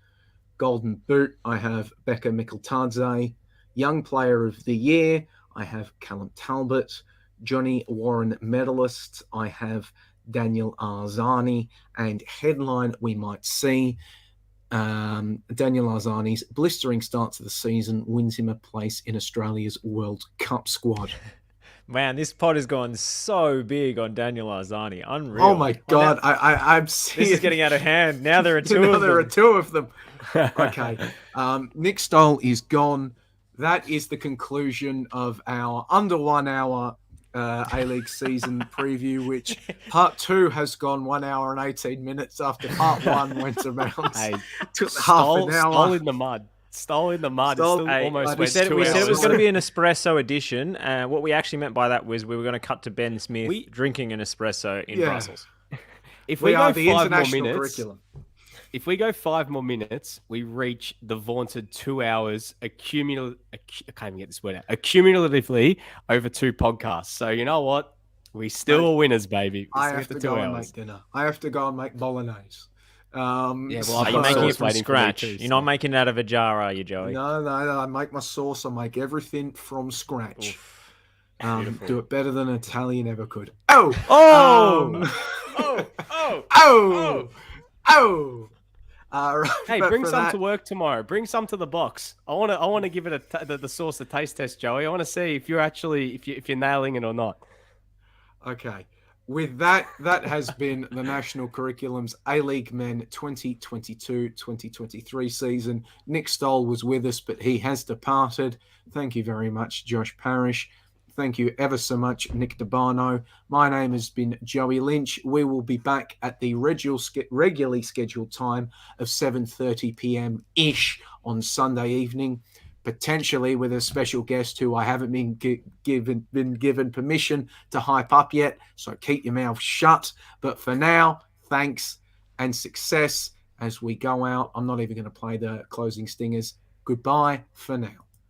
Golden Boot, I have Becca Mikkeltadze. Young Player of the Year, I have Callum Talbot. Johnny Warren Medalist, I have Daniel Arzani. And headline we might see, Daniel Arzani's blistering start to the season wins him a place in Australia's World Cup squad. Man, this pod has gone so big on Daniel Arzani. Unreal. Oh my God, I'm seeing... This is getting out of hand. Now there are two Now of there them. are two of them. Okay. Nick Stoll is gone. That is the conclusion of our under 1 hour A-League season preview, which part 2 has gone 1 hour and 18 minutes after part 1 went around. Hey, Took half an hour. Stole in the mud. Stole in the mud. Stole- Still Hey, almost we went said 2 it was hours. going to be an espresso edition. What we actually meant by that was we were going to cut to Ben Smith We- drinking an espresso in Yeah. Brussels. If We we are go the 5 more international minutes, curriculum. if we go 5 more minutes, we reach the vaunted 2 hours I can't even get this word out. Accumulatively over 2 podcasts. So you know what? We still are winners, baby. We I still have get to the 2 go and hours. make dinner. I have to go and make bolognese. well, Are you I've making sauce it from waiting for me scratch? too, You're so- not making it out of a jar, are you, Joey? No, I make my sauce. I make everything from scratch. Oof. Do it better than an Italian ever could. Oh! Oh! Um, Oh! Oh! oh! Oh! Right, Hey, but bring for some that- to work tomorrow. Bring some to the box. I want to give it the sauce a taste test, Joey. I want to see if you're actually if you're nailing it or not. Okay. With that, that has been the National Curriculum's A-League Men 2022-2023 season. Nick Stoll was with us, but he has departed. Thank you very much, Josh Parish. Thank you ever so much, Nick DeBarno. My name has been Joey Lynch. We will be back at the regularly scheduled time of 7:30 p.m.-ish on Sunday evening, potentially with a special guest who I haven't been given permission to hype up yet. So keep your mouth shut. But for now, thanks and success as we go out. I'm not even going to play the closing stingers. Goodbye for now.